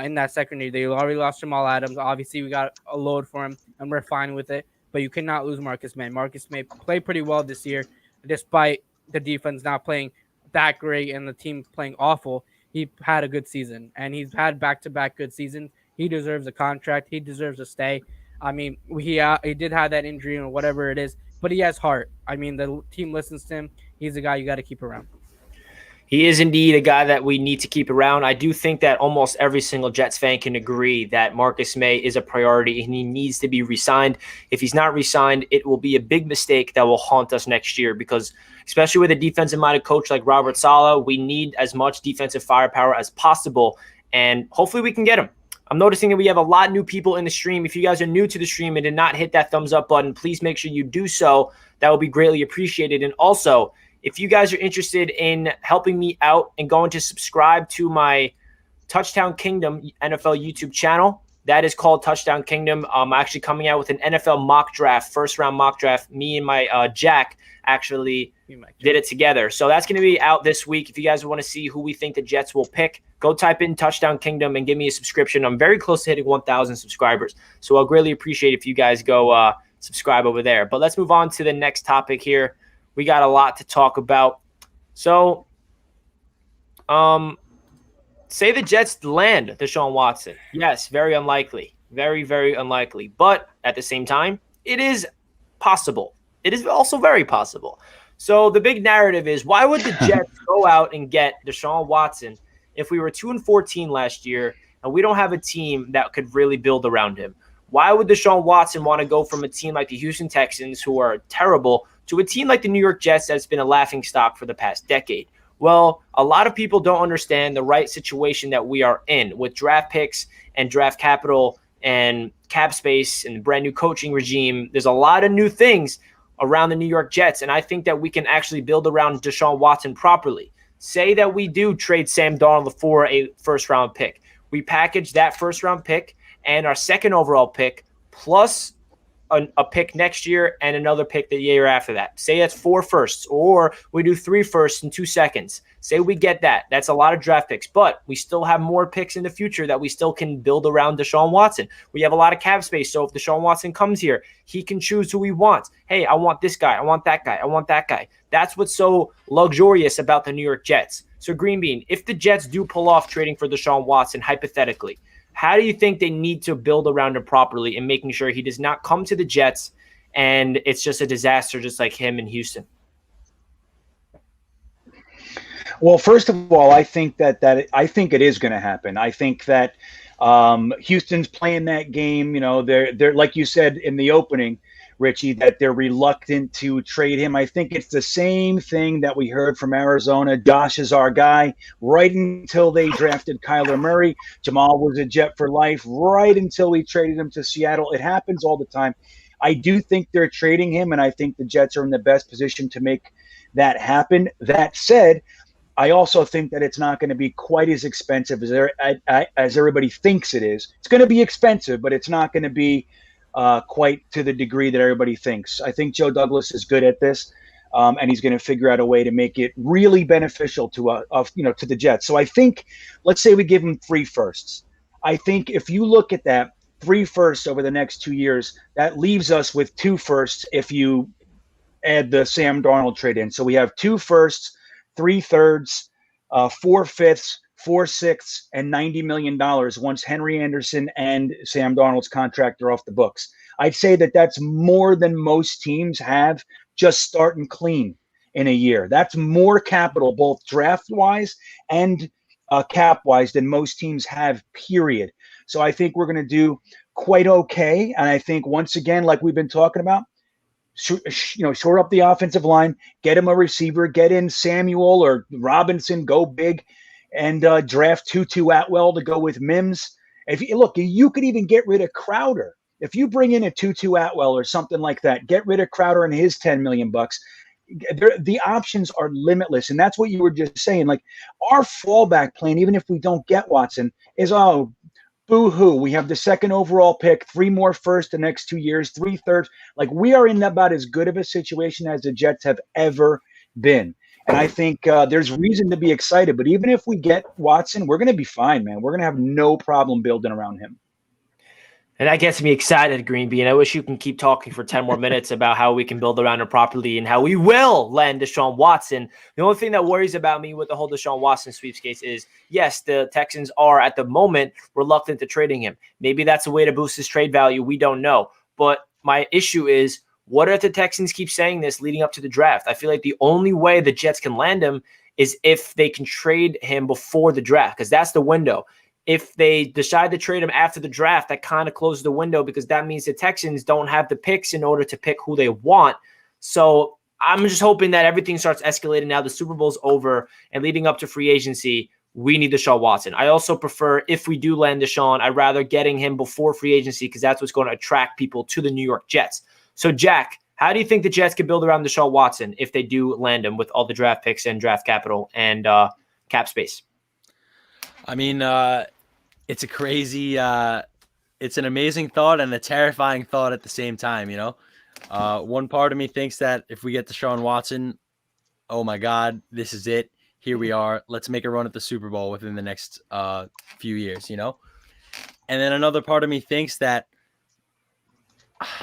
in that secondary. They already lost Jamal Adams. Obviously, we got a load for him, and we're fine with it. But you cannot lose Marcus Maye. Marcus Maye played pretty well this year, despite the defense not playing that great and the team playing awful. He had a good season, and he's had back-to-back good seasons. He deserves a contract. He deserves to stay. I mean, he did have that injury or whatever it is, but he has heart. I mean, the team listens to him. He's a guy you got to keep around. He is indeed a guy that we need to keep around. I do think that almost every single Jets fan can agree that Marcus Maye is a priority and he needs to be re-signed. If he's not re-signed, it will be a big mistake that will haunt us next year because especially with a defensive-minded coach like Robert Saleh, we need as much defensive firepower as possible, and hopefully we can get him. I'm noticing that we have a lot of new people in the stream. If you guys are new to the stream and did not hit that thumbs up button, please make sure you do so. That would be greatly appreciated. And also, if you guys are interested in helping me out and going to subscribe to my Touchdown Kingdom NFL YouTube channel, that is called Touchdown Kingdom. I'm actually coming out with an NFL mock draft, first-round mock draft. Me and my Jack actually did it together. So that's going to be out this week. If you guys want to see who we think the Jets will pick, go type in Touchdown Kingdom and give me a subscription. I'm very close to hitting 1,000 subscribers. So I'll greatly appreciate if you guys go subscribe over there. But let's move on to the next topic here. We got a lot to talk about. So, say the Jets land Deshaun Watson. Yes, very unlikely. Very, very unlikely. But at the same time, it is possible. It is also very possible. So the big narrative is, why would the Jets go out and get Deshaun Watson if we were 2-14 last year and we don't have a team that could really build around him? Why would Deshaun Watson want to go from a team like the Houston Texans, who are terrible, to a team like the New York Jets that's been a laughingstock for the past decade? Well, a lot of people don't understand the right situation that we are in with draft picks and draft capital and cap space and brand new coaching regime. There's a lot of new things around the New York Jets, and I think that we can actually build around Deshaun Watson properly. Say that we do trade Sam Darnold for a first-round pick. We package that first-round pick and our second overall pick plus a pick next year and another pick the year after that. Say that's 4 firsts, or we do 3 firsts and 2 seconds. Say we get that. That's a lot of draft picks, but we still have more picks in the future that we still can build around Deshaun Watson. We have a lot of cap space, so if Deshaun Watson comes here, he can choose who he wants. Hey, I want this guy. I want that guy. I want that guy. That's what's so luxurious about the New York Jets. So Greenbean, if the Jets do pull off trading for Deshaun Watson, hypothetically, how do you think they need to build around him properly and making sure he does not come to the Jets and it's just a disaster just like him in Houston? Well, first of all, I think I think it is going to happen. I think that Houston's playing that game. You know, they're like you said in the opening, Richie, that they're reluctant to trade him. I think it's the same thing that we heard from Arizona. Josh is our guy. Right until they drafted Kyler Murray, Jamal was a Jet for life. Right until we traded him to Seattle. It happens all the time. I do think they're trading him, and I think the Jets are in the best position to make that happen. That said, I also think that it's not going to be quite as expensive as everybody thinks it is. It's going to be expensive, but it's not going to be quite to the degree that everybody thinks. I think Joe Douglas is good at this, and he's going to figure out a way to make it really beneficial to to the Jets. So I think, let's say we give him 3 firsts. I think if you look at that 3 firsts over the next 2 years, that leaves us with 2 firsts if you add the Sam Darnold trade in. So we have 2 firsts, 3 thirds, 4 fifths, 4 sixths, and $90 million once Henry Anderson and Sam Darnold's contract are off the books. I'd say that that's more than most teams have just starting clean in a year. That's more capital, both draft-wise and cap-wise, than most teams have, period. So I think we're going to do quite okay. And I think, once again, like we've been talking about, shore up the offensive line, get him a receiver, get in Samuel or Robinson, go big, and draft Tutu Atwell to go with Mims. You could even get rid of Crowder. If you bring in a Tutu Atwell or something like that, get rid of Crowder and his $10 million. The options are limitless, and that's what you were just saying. Like, our fallback plan, even if we don't get Watson, is boo-hoo. We have the second overall pick, 3 more first the next 2 years, 3 thirds. Like, we are in about as good of a situation as the Jets have ever been. And I think there's reason to be excited. But even if we get Watson, we're going to be fine, man. We're going to have no problem building around him. And that gets me excited, Greenbean. I wish you can keep talking for 10 more minutes about how we can build around him properly and how we will land Deshaun Watson. The only thing that worries about me with the whole Deshaun Watson sweepstakes is, yes, the Texans are at the moment reluctant to trading him. Maybe that's a way to boost his trade value. We don't know. But my issue is, what if the Texans keep saying this leading up to the draft? I feel like the only way the Jets can land him is if they can trade him before the draft, because that's the window. If they decide to trade him after the draft, that kind of closes the window, because that means the Texans don't have the picks in order to pick who they want. So I'm just hoping that everything starts escalating now. The Super Bowl's over, and leading up to free agency, we need Deshaun Watson. I also prefer, if we do land Deshaun, I'd rather getting him before free agency, because that's what's going to attract people to the New York Jets. So, Jack, how do you think the Jets can build around Deshaun Watson if they do land him with all the draft picks and draft capital and cap space? I mean, it's a crazy, it's an amazing thought and a terrifying thought at the same time, you know? One part of me thinks that if we get Deshaun Watson, oh my God, this is it. Here we are. Let's make a run at the Super Bowl within the next few years, you know? And then another part of me thinks that,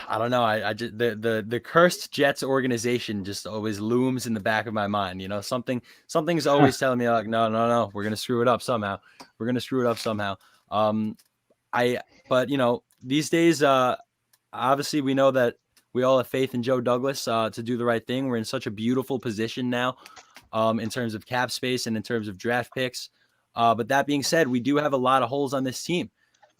I don't know, I just, the cursed Jets organization just always looms in the back of my mind, you know? Something's always telling me, like, no, we're going to screw it up somehow. But you know, these days, obviously we know that we all have faith in Joe Douglas to do the right thing. We're in such a beautiful position now in terms of cap space and in terms of draft picks. But that being said, we do have a lot of holes on this team.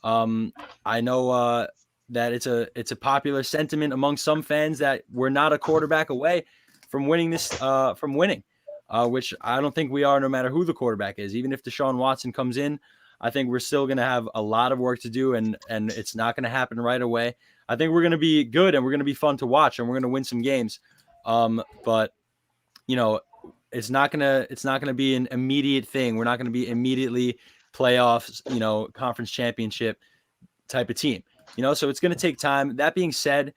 I know that it's a popular sentiment among some fans that we're not a quarterback away from winning this, which I don't think we are, no matter who the quarterback is. Even if Deshaun Watson comes in, I think we're still going to have a lot of work to do, and it's not going to happen right away. I think we're going to be good, and we're going to be fun to watch, and we're going to win some games. But it's not gonna be an immediate thing. We're not going to be immediately playoffs, conference championship type of team. So it's going to take time. That being said,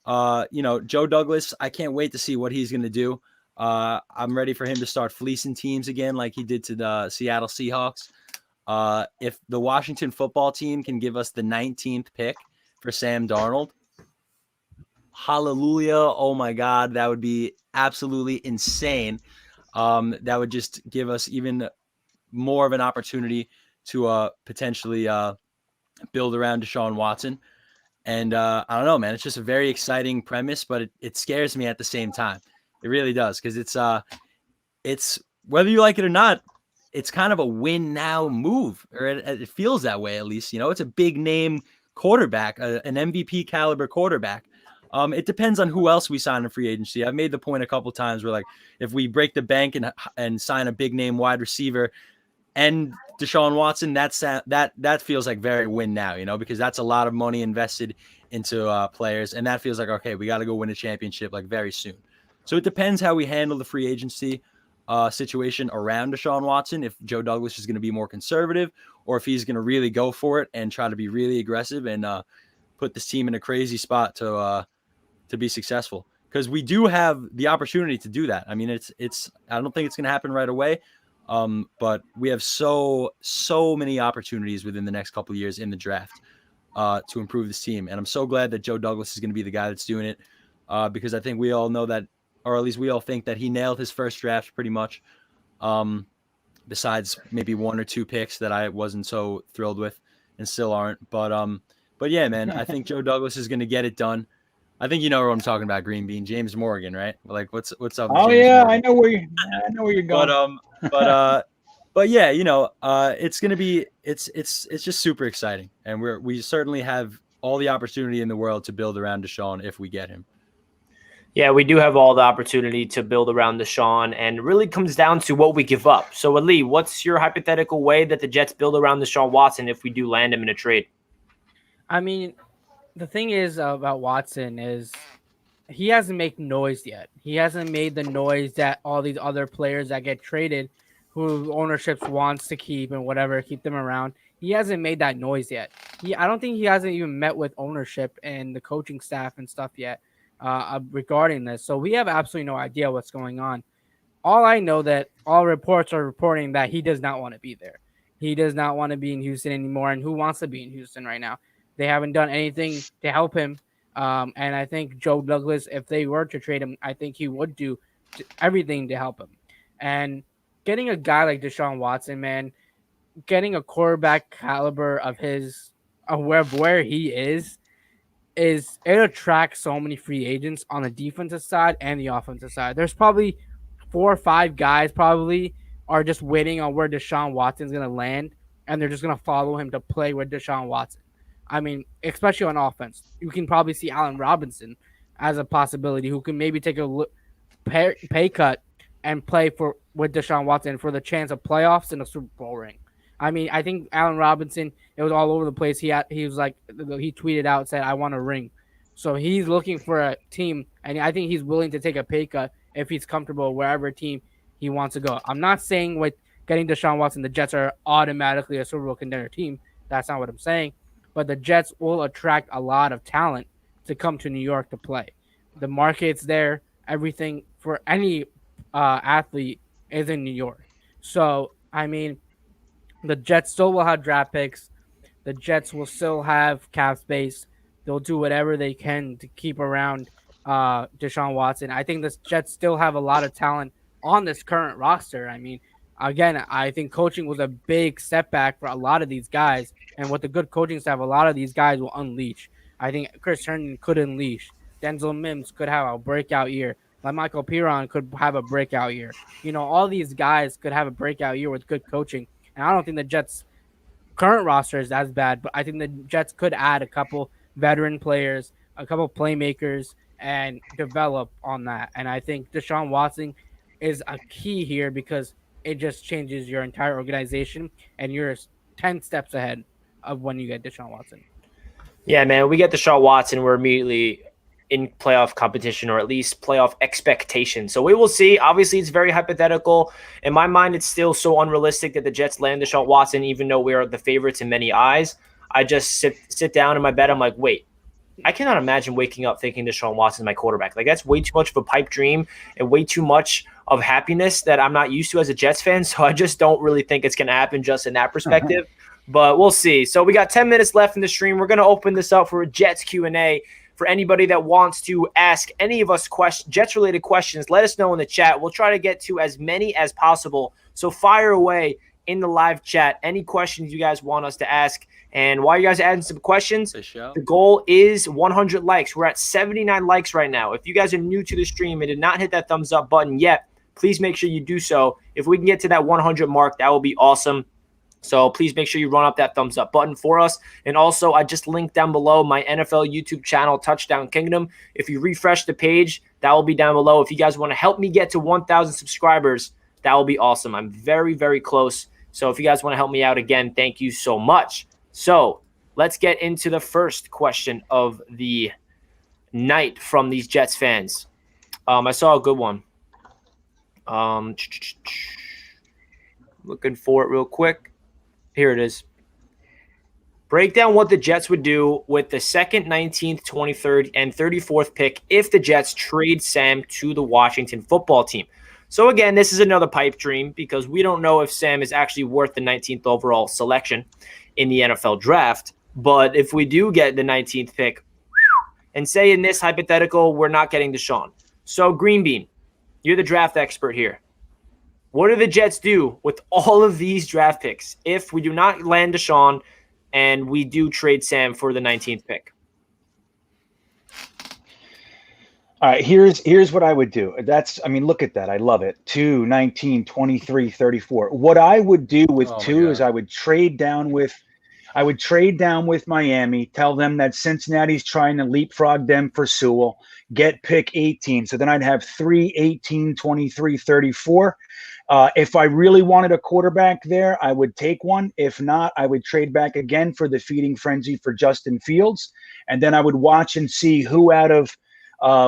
Joe Douglas, I can't wait to see what he's going to do. I'm ready for him to start fleecing teams again, like he did to the Seattle Seahawks. If the Washington football team can give us the 19th pick for Sam Darnold, hallelujah. Oh my God, that would be absolutely insane. That would just give us even more of an opportunity to potentially build around Deshaun Watson. And I don't know, man, it's just a very exciting premise, but it scares me at the same time. It really does, because it's whether you like it or not, it's kind of a win now move, or it feels that way at least. It's a big name quarterback, an MVP caliber quarterback. It depends on who else we sign in free agency. I've made the point a couple times where, like, if we break the bank and sign a big name wide receiver and Deshaun Watson, that feels like very win now, because that's a lot of money invested into players, and that feels like, okay, we got to go win a championship like very soon. So it depends how we handle the free agency situation around Deshaun Watson, if Joe Douglas is going to be more conservative, or if he's going to really go for it and try to be really aggressive and put this team in a crazy spot to be successful. Because we do have the opportunity to do that. I mean, it's I don't think it's going to happen right away, but we have so many opportunities within the next couple of years in the draft to improve this team. And I'm so glad that Joe Douglas is going to be the guy that's doing it, because I think we all know that, or at least we all think that he nailed his first draft pretty much, besides maybe one or two picks that I wasn't so thrilled with and still aren't. But yeah, man, I think Joe Douglas is going to get it done. I think you know what I'm talking about, Greenbean, James Morgan, right? Like, what's up? Oh James yeah, Morgan? I know where you're going. But yeah, it's gonna be it's just super exciting, and we certainly have all the opportunity in the world to build around Deshaun if we get him. Yeah, we do have all the opportunity to build around Deshaun, and it really comes down to what we give up. So, Ali, what's your hypothetical way that the Jets build around Deshaun Watson if we do land him in a trade? I mean, the thing is about Watson is he hasn't made noise yet. He hasn't made the noise that all these other players that get traded, who ownership wants to keep and whatever, keep them around. He hasn't made that noise yet. I don't think he hasn't even met with ownership and the coaching staff and stuff yet regarding this. So we have absolutely no idea what's going on. All I know that all reports are reporting that he does not want to be there. He does not want to be in Houston anymore. And who wants to be in Houston right now? They haven't done anything to help him. And I think Joe Douglas, if they were to trade him, I think he would do everything to help him. And getting a guy like Deshaun Watson, man, getting a quarterback caliber of his, where he is it attracts so many free agents on the defensive side and the offensive side. There's probably 4 or 5 guys probably are just waiting on where Deshaun Watson's going to land, and they're just going to follow him to play with Deshaun Watson. I mean, especially on offense. You can probably see Allen Robinson as a possibility who can maybe take a pay cut and play with Deshaun Watson for the chance of playoffs and a Super Bowl ring. I mean, I think Allen Robinson, it was all over the place. He was like, he tweeted out, said, I want a ring. So he's looking for a team, and I think he's willing to take a pay cut if he's comfortable wherever team he wants to go. I'm not saying with getting Deshaun Watson, the Jets are automatically a Super Bowl contender team. That's not what I'm saying. But the Jets will attract a lot of talent to come to New York to play. The market's there. Everything for any athlete is in New York. So, I mean, the Jets still will have draft picks. The Jets will still have cap space. They'll do whatever they can to keep around Deshaun Watson. I think the Jets still have a lot of talent on this current roster. I mean, again, I think coaching was a big setback for a lot of these guys. And with the good coaching staff, a lot of these guys will unleash. I think Chris Herndon could unleash. Denzel Mims could have a breakout year. Like Michael Piron could have a breakout year. All these guys could have a breakout year with good coaching. And I don't think the Jets' current roster is as bad, but I think the Jets could add a couple veteran players, a couple playmakers, and develop on that. And I think Deshaun Watson is a key here because it just changes your entire organization, and you're 10 steps ahead of when you get Deshaun Watson. Yeah, man, we get Deshaun Watson, we're immediately in playoff competition or at least playoff expectation. So we will see. Obviously, it's very hypothetical. In my mind, it's still so unrealistic that the Jets land Deshaun Watson, even though we are the favorites in many eyes. I just sit down in my bed. I'm like, wait, I cannot imagine waking up thinking Deshaun Watson is my quarterback. Like, that's way too much of a pipe dream and way too much of happiness that I'm not used to as a Jets fan. So I just don't really think it's going to happen just in that perspective. But we'll see. So we got 10 minutes left in the stream. We're going to open this up for a Jets Q&A. For anybody that wants to ask any of us Jets-related questions, let us know in the chat. We'll try to get to as many as possible. So fire away in the live chat any questions you guys want us to ask. And while you guys are adding some questions, the goal is 100 likes. We're at 79 likes right now. If you guys are new to the stream and did not hit that thumbs up button yet, please make sure you do so. If we can get to that 100 mark, that will be awesome. So please make sure you run up that thumbs up button for us. And also, I just linked down below my NFL YouTube channel, Touchdown Kingdom. If you refresh the page, that will be down below. If you guys want to help me get to 1,000 subscribers, that will be awesome. I'm very, very close. So if you guys want to help me out again, thank you so much. So let's get into the first question of the night from these Jets fans. I saw a good one. Looking for it real quick. Here it is. Break down what the Jets would do with the 2nd, 19th, 23rd, and 34th pick if the Jets trade Sam to the Washington football team. So, again, this is another pipe dream because we don't know if Sam is actually worth the 19th overall selection in the NFL draft. But if we do get the 19th pick, and say in this hypothetical we're not getting Deshaun. So, Greenbean, you're the draft expert here. What do the Jets do with all of these draft picks if we do not land Deshaun and we do trade Sam for the 19th pick? All right, here's what I would do. Look at that. I love it. 2, 19, 23, 34. What I would do with is I would trade down with Miami, tell them that Cincinnati's trying to leapfrog them for Sewell, get pick 18. So then I'd have 3, 18, 23, 34. If I really wanted a quarterback there, I would take one. If not, I would trade back again for the feeding frenzy for Justin Fields. And then I would watch and see who out of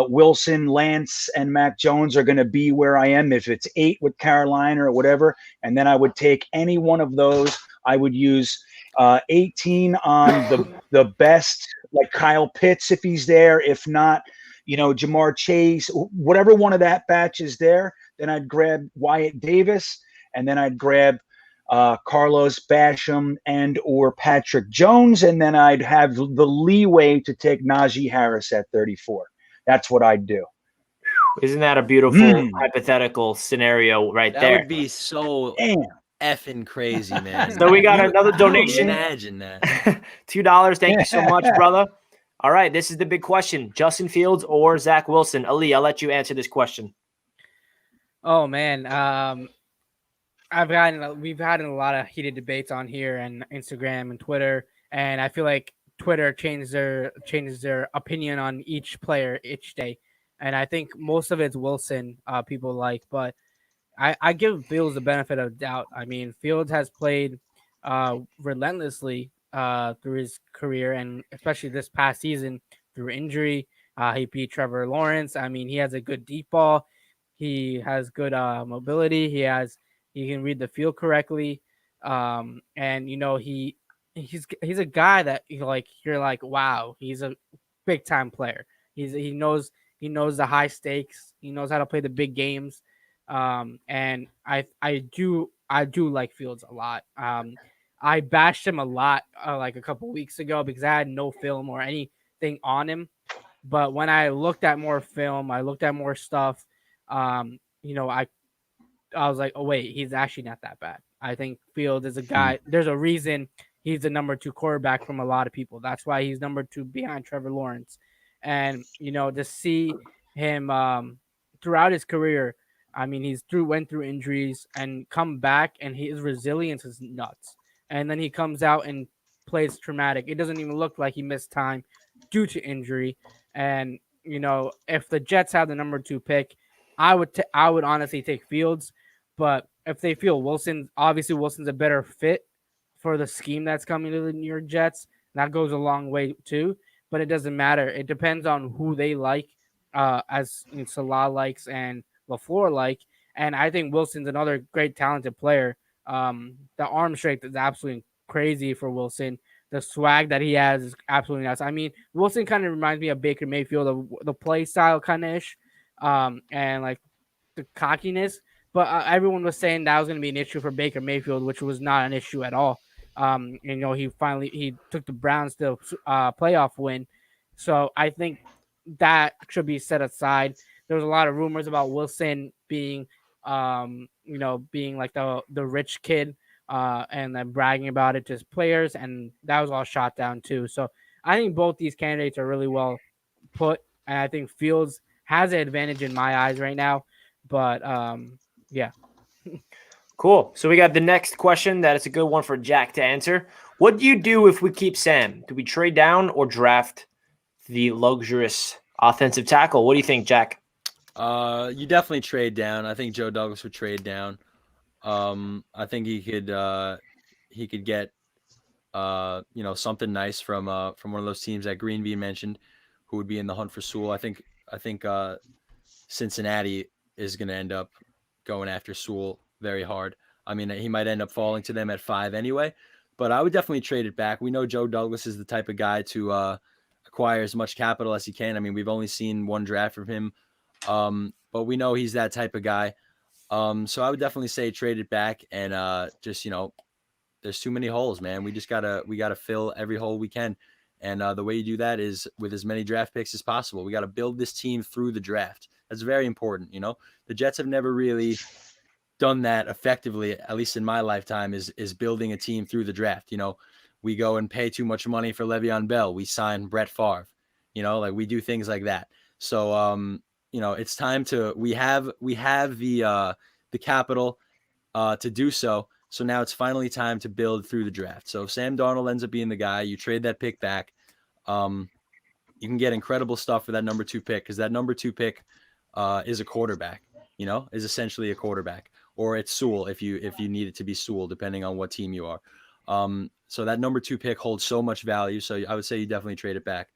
Wilson, Lance, and Mac Jones are going to be where I am. If it's 8 with Carolina or whatever, and then I would take any one of those. I would use 18 on the best, like Kyle Pitts if he's there. If not, Jamar Chase, whatever one of that batch is there. Then I'd grab Wyatt Davis, and then I'd grab Carlos Basham and or Patrick Jones, and then I'd have the leeway to take Najee Harris at 34. That's what I'd do. Isn't that a beautiful hypothetical scenario right there? That would be so effing crazy, man. So we got another donation. Imagine that. $2. Thank you so much, brother. All right, this is the big question. Justin Fields or Zach Wilson? Ali, I'll let you answer this question. Oh, man. We've had a lot of heated debates on here and Instagram and Twitter, and I feel like Twitter changes their opinion on each player each day. And I think most of it's Wilson people like, but I give Fields the benefit of doubt. I mean, Fields has played relentlessly through his career, and especially this past season through injury. He beat Trevor Lawrence. I mean, he has a good deep ball. He has good mobility. He can read the field correctly. And he's a guy that you're like, wow, he's a big time player. He knows the high stakes. He knows how to play the big games. And I do like Fields a lot. I bashed him a lot like a couple weeks ago because I had no film or anything on him. But when I looked at more film, I looked at more stuff. I was like, oh wait, he's actually not that bad. I think Fields is a guy. There's a reason he's the number 2 quarterback from a lot of people. That's why he's number 2 behind Trevor Lawrence. And to see him throughout his career, I mean, went through injuries and come back, and his resilience is nuts. And then he comes out and plays traumatic. It doesn't even look like he missed time due to injury. And if the Jets have the number 2 pick, I would honestly take Fields. But if they feel Wilson's a better fit for the scheme that's coming to the New York Jets. That goes a long way too, but it doesn't matter. It depends on who they like, as Saleh likes and LaFleur like. And I think Wilson's another great talented player. The arm strength is absolutely crazy for Wilson. The swag that he has is absolutely nuts. I mean, Wilson kind of reminds me of Baker Mayfield, the play style kind of ish, and like the cockiness. But everyone was saying that was going to be an issue for Baker Mayfield, which was not an issue at all. He took the Browns to playoff win, so I think that should be set aside. There was a lot of rumors about Wilson being, being like the rich kid, and then bragging about it to his players, and that was all shot down too. So I think both these candidates are really well put, and I think Fields has an advantage in my eyes right now. But yeah. Cool. So we got the next question. That is a good one for Jack to answer. What do you do if we keep Sam? Do we trade down or draft the luxurious offensive tackle? What do you think, Jack? You definitely trade down. I think Joe Douglas would trade down. I think he could get something nice from one of those teams that Greenbean mentioned, who would be in the hunt for Sewell. I think Cincinnati is going to end up going after Sewell very hard. I mean, he might end up falling to them at 5 anyway, but I would definitely trade it back. We know Joe Douglas is the type of guy to acquire as much capital as he can. I mean, we've only seen one draft from him, but we know he's that type of guy. So I would definitely say trade it back and there's too many holes, man. We gotta fill every hole we can. And the way you do that is with as many draft picks as possible. We got to build this team through the draft. That's very important. The Jets have never really done that effectively, at least in my lifetime, is building a team through the draft. We go and pay too much money for Le'Veon Bell. We sign Brett Favre, we do things like that. So, it's time we have the capital to do so. So now it's finally time to build through the draft. So if Sam Darnold ends up being the guy, you trade that pick back. You can get incredible stuff for that number 2 pick, because that number 2 pick is a quarterback, is essentially a quarterback, or it's Sewell if you need it to be Sewell, depending on what team you are. So that number 2 pick holds so much value. So I would say you definitely trade it back.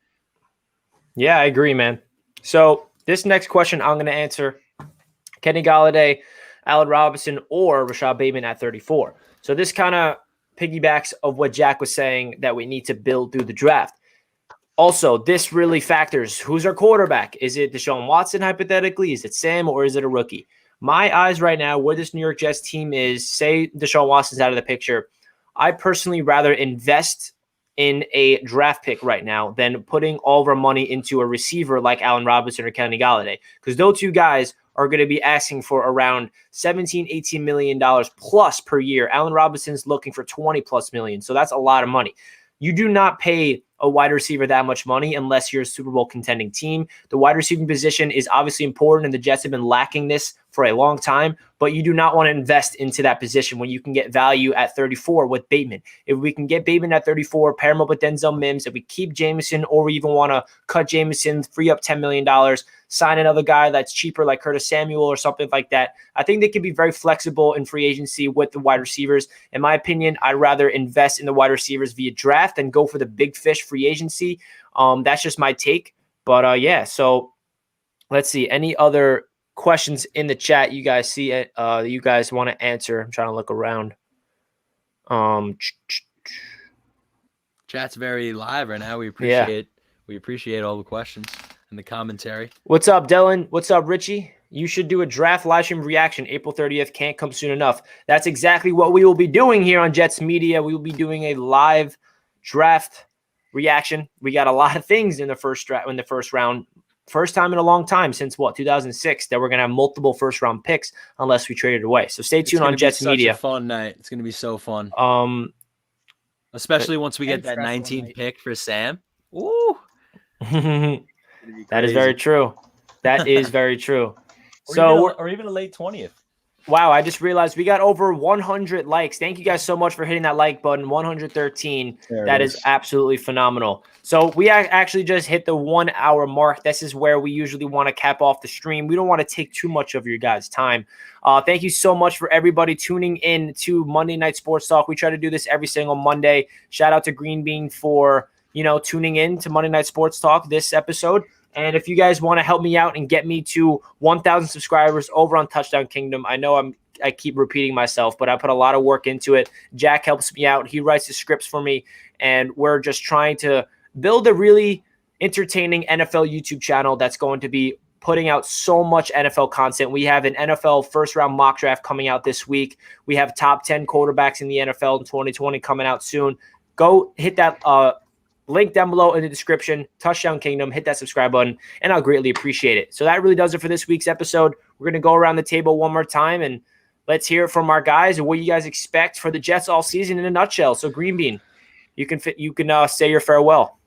Yeah, I agree, man. So this next question I'm going to answer: Kenny Golladay, Allen Robinson, or Rashad Bateman at 34. So this kind of piggybacks of what Jack was saying, that we need to build through the draft. Also, this really factors. Who's our quarterback? Is it Deshaun Watson, hypothetically? Is it Sam, or is it a rookie? My eyes right now, where this New York Jets team is, say Deshaun Watson's out of the picture, I personally rather invest in a draft pick right now than putting all of our money into a receiver like Allen Robinson or Kenny Golladay, because those two guys are going to be asking for around $17-18 million plus per year. Allen Robinson's looking for 20 plus million. So that's a lot of money. You do not pay a wide receiver that much money unless you're a Super Bowl contending team. The wide receiving position is obviously important, and the Jets have been lacking this for a long time, but you do not want to invest into that position when you can get value at 34 with Bateman. If we can get Bateman at 34, pair him up with Denzel Mims, if we keep Jameson, or we even want to cut Jameson, free up $10 million, sign another guy that's cheaper like Curtis Samuel or something like that, I think they can be very flexible in free agency with the wide receivers. In my opinion, I'd rather invest in the wide receivers via draft than go for the big fish free agency. That's just my take. But yeah, so let's see. Any other questions in the chat you guys see it you guys want to answer? I'm trying to look around. Chat's very live right now. We appreciate all the questions and the commentary. What's up, Dylan? What's up, Richie? You should do a draft live stream reaction. April 30th can't come soon enough. That's exactly what we will be doing here on Jets Media. We will be doing a live draft reaction. We got a lot of things in the first round. First time in a long time since 2006 that we're going to have multiple first round picks unless we trade it away. So stay tuned on Jets Media. It's a fun night. It's going to be so fun. Especially once we get that 19th pick for Sam. Ooh. That is very true. That is very true. Or even a late 20th. Wow, I just realized we got over 100 likes. Thank you guys so much for hitting that like button. 113. That is absolutely phenomenal. So we actually just hit the 1 hour mark. This is where we usually want to cap off the stream. We don't want to take too much of your guys' time. Thank you so much for everybody tuning in to Monday Night Sports Talk. We try to do this every single Monday. Shout out to Greenbean for, tuning in to Monday Night Sports Talk this episode. And if you guys want to help me out and get me to 1,000 subscribers over on Touchdown Kingdom, I know I keep repeating myself, but I put a lot of work into it. Jack helps me out. He writes the scripts for me, and we're just trying to build a really entertaining NFL YouTube channel that's going to be putting out so much NFL content. We have an NFL first-round mock draft coming out this week. We have top 10 quarterbacks in the NFL in 2020 coming out soon. Go hit that link down below in the description, Touchdown Kingdom, hit that subscribe button, and I'll greatly appreciate it. So that really does it for this week's episode. We're going to go around the table one more time, and let's hear it from our guys and what you guys expect for the Jets all season in a nutshell. So Greenbean, you can say your farewell.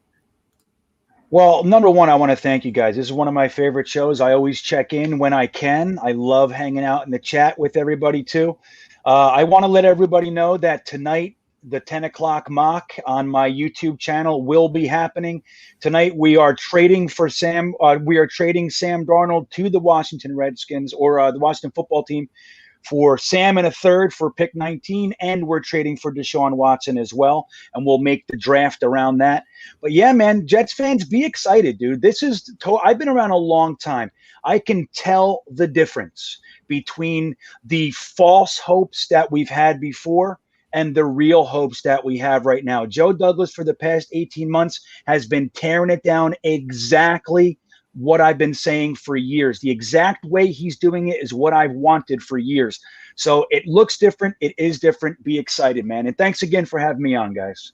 Well, number one, I want to thank you guys. This is one of my favorite shows. I always check in when I can. I love hanging out in the chat with everybody too. I want to let everybody know that tonight, the 10 o'clock mock on my YouTube channel will be happening tonight. We are trading for Sam Darnold to the Washington Redskins or the Washington football team for Sam and a third for pick 19. And we're trading for Deshaun Watson as well. And we'll make the draft around that. But yeah, man, Jets fans, be excited, dude. I've been around a long time. I can tell the difference between the false hopes that we've had before and the real hopes that we have right now. Joe Douglas, for the past 18 months, has been tearing it down exactly what I've been saying for years. The exact way he's doing it is what I've wanted for years. So it looks different. It is different. Be excited, man. And thanks again for having me on, guys.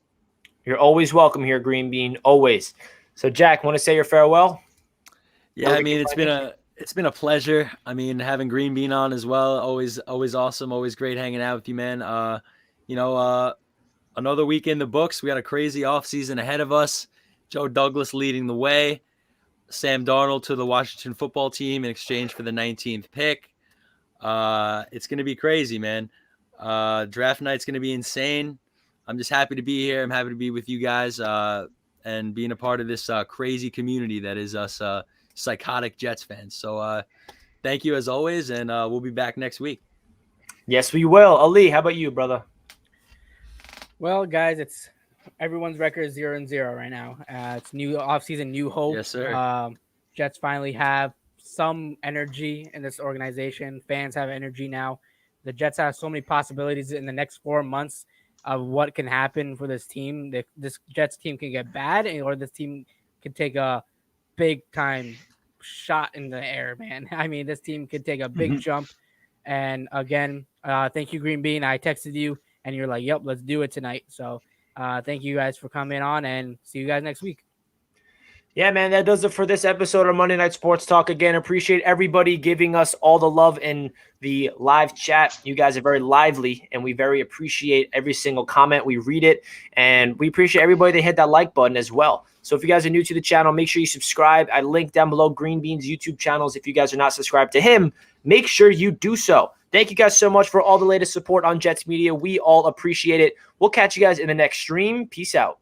You're always welcome here, Greenbean, always. So, Jack, want to say your farewell? Yeah, I mean, it's been a pleasure. I mean, having Greenbean on as well, always awesome, always great hanging out with you, man. Another week in the books. We got a crazy offseason ahead of us. Joe Douglas leading the way. Sam Darnold to the Washington football team in exchange for the 19th pick. It's going to be crazy, man. Draft night's going to be insane. I'm just happy to be here. I'm happy to be with you guys and being a part of this crazy community that is us psychotic Jets fans. So thank you as always, and we'll be back next week. Yes, we will. Ali, how about you, brother? Well, guys, it's everyone's record is 0-0 right now. It's new offseason, new hope. Yes, sir. Jets finally have some energy in this organization. Fans have energy now. The Jets have so many possibilities in the next 4 months of what can happen for this team. This Jets team can get bad, or this team can take a big time shot in the air, man. I mean, this team could take a big jump. And again, thank you, Greenbean. I texted you, and you're like, "Yep, let's do it tonight." So, thank you guys for coming on, and see you guys next week. Yeah, man, that does it for this episode of Monday Night Sports Talk. Again, appreciate everybody giving us all the love in the live chat. You guys are very lively, and we very appreciate every single comment. We read it, and we appreciate everybody that hit that like button as well. So if you guys are new to the channel, make sure you subscribe. I link down below Greenbean's YouTube channels. If you guys are not subscribed to him, make sure you do so. Thank you guys so much for all the latest support on Jets Media. We all appreciate it. We'll catch you guys in the next stream. Peace out.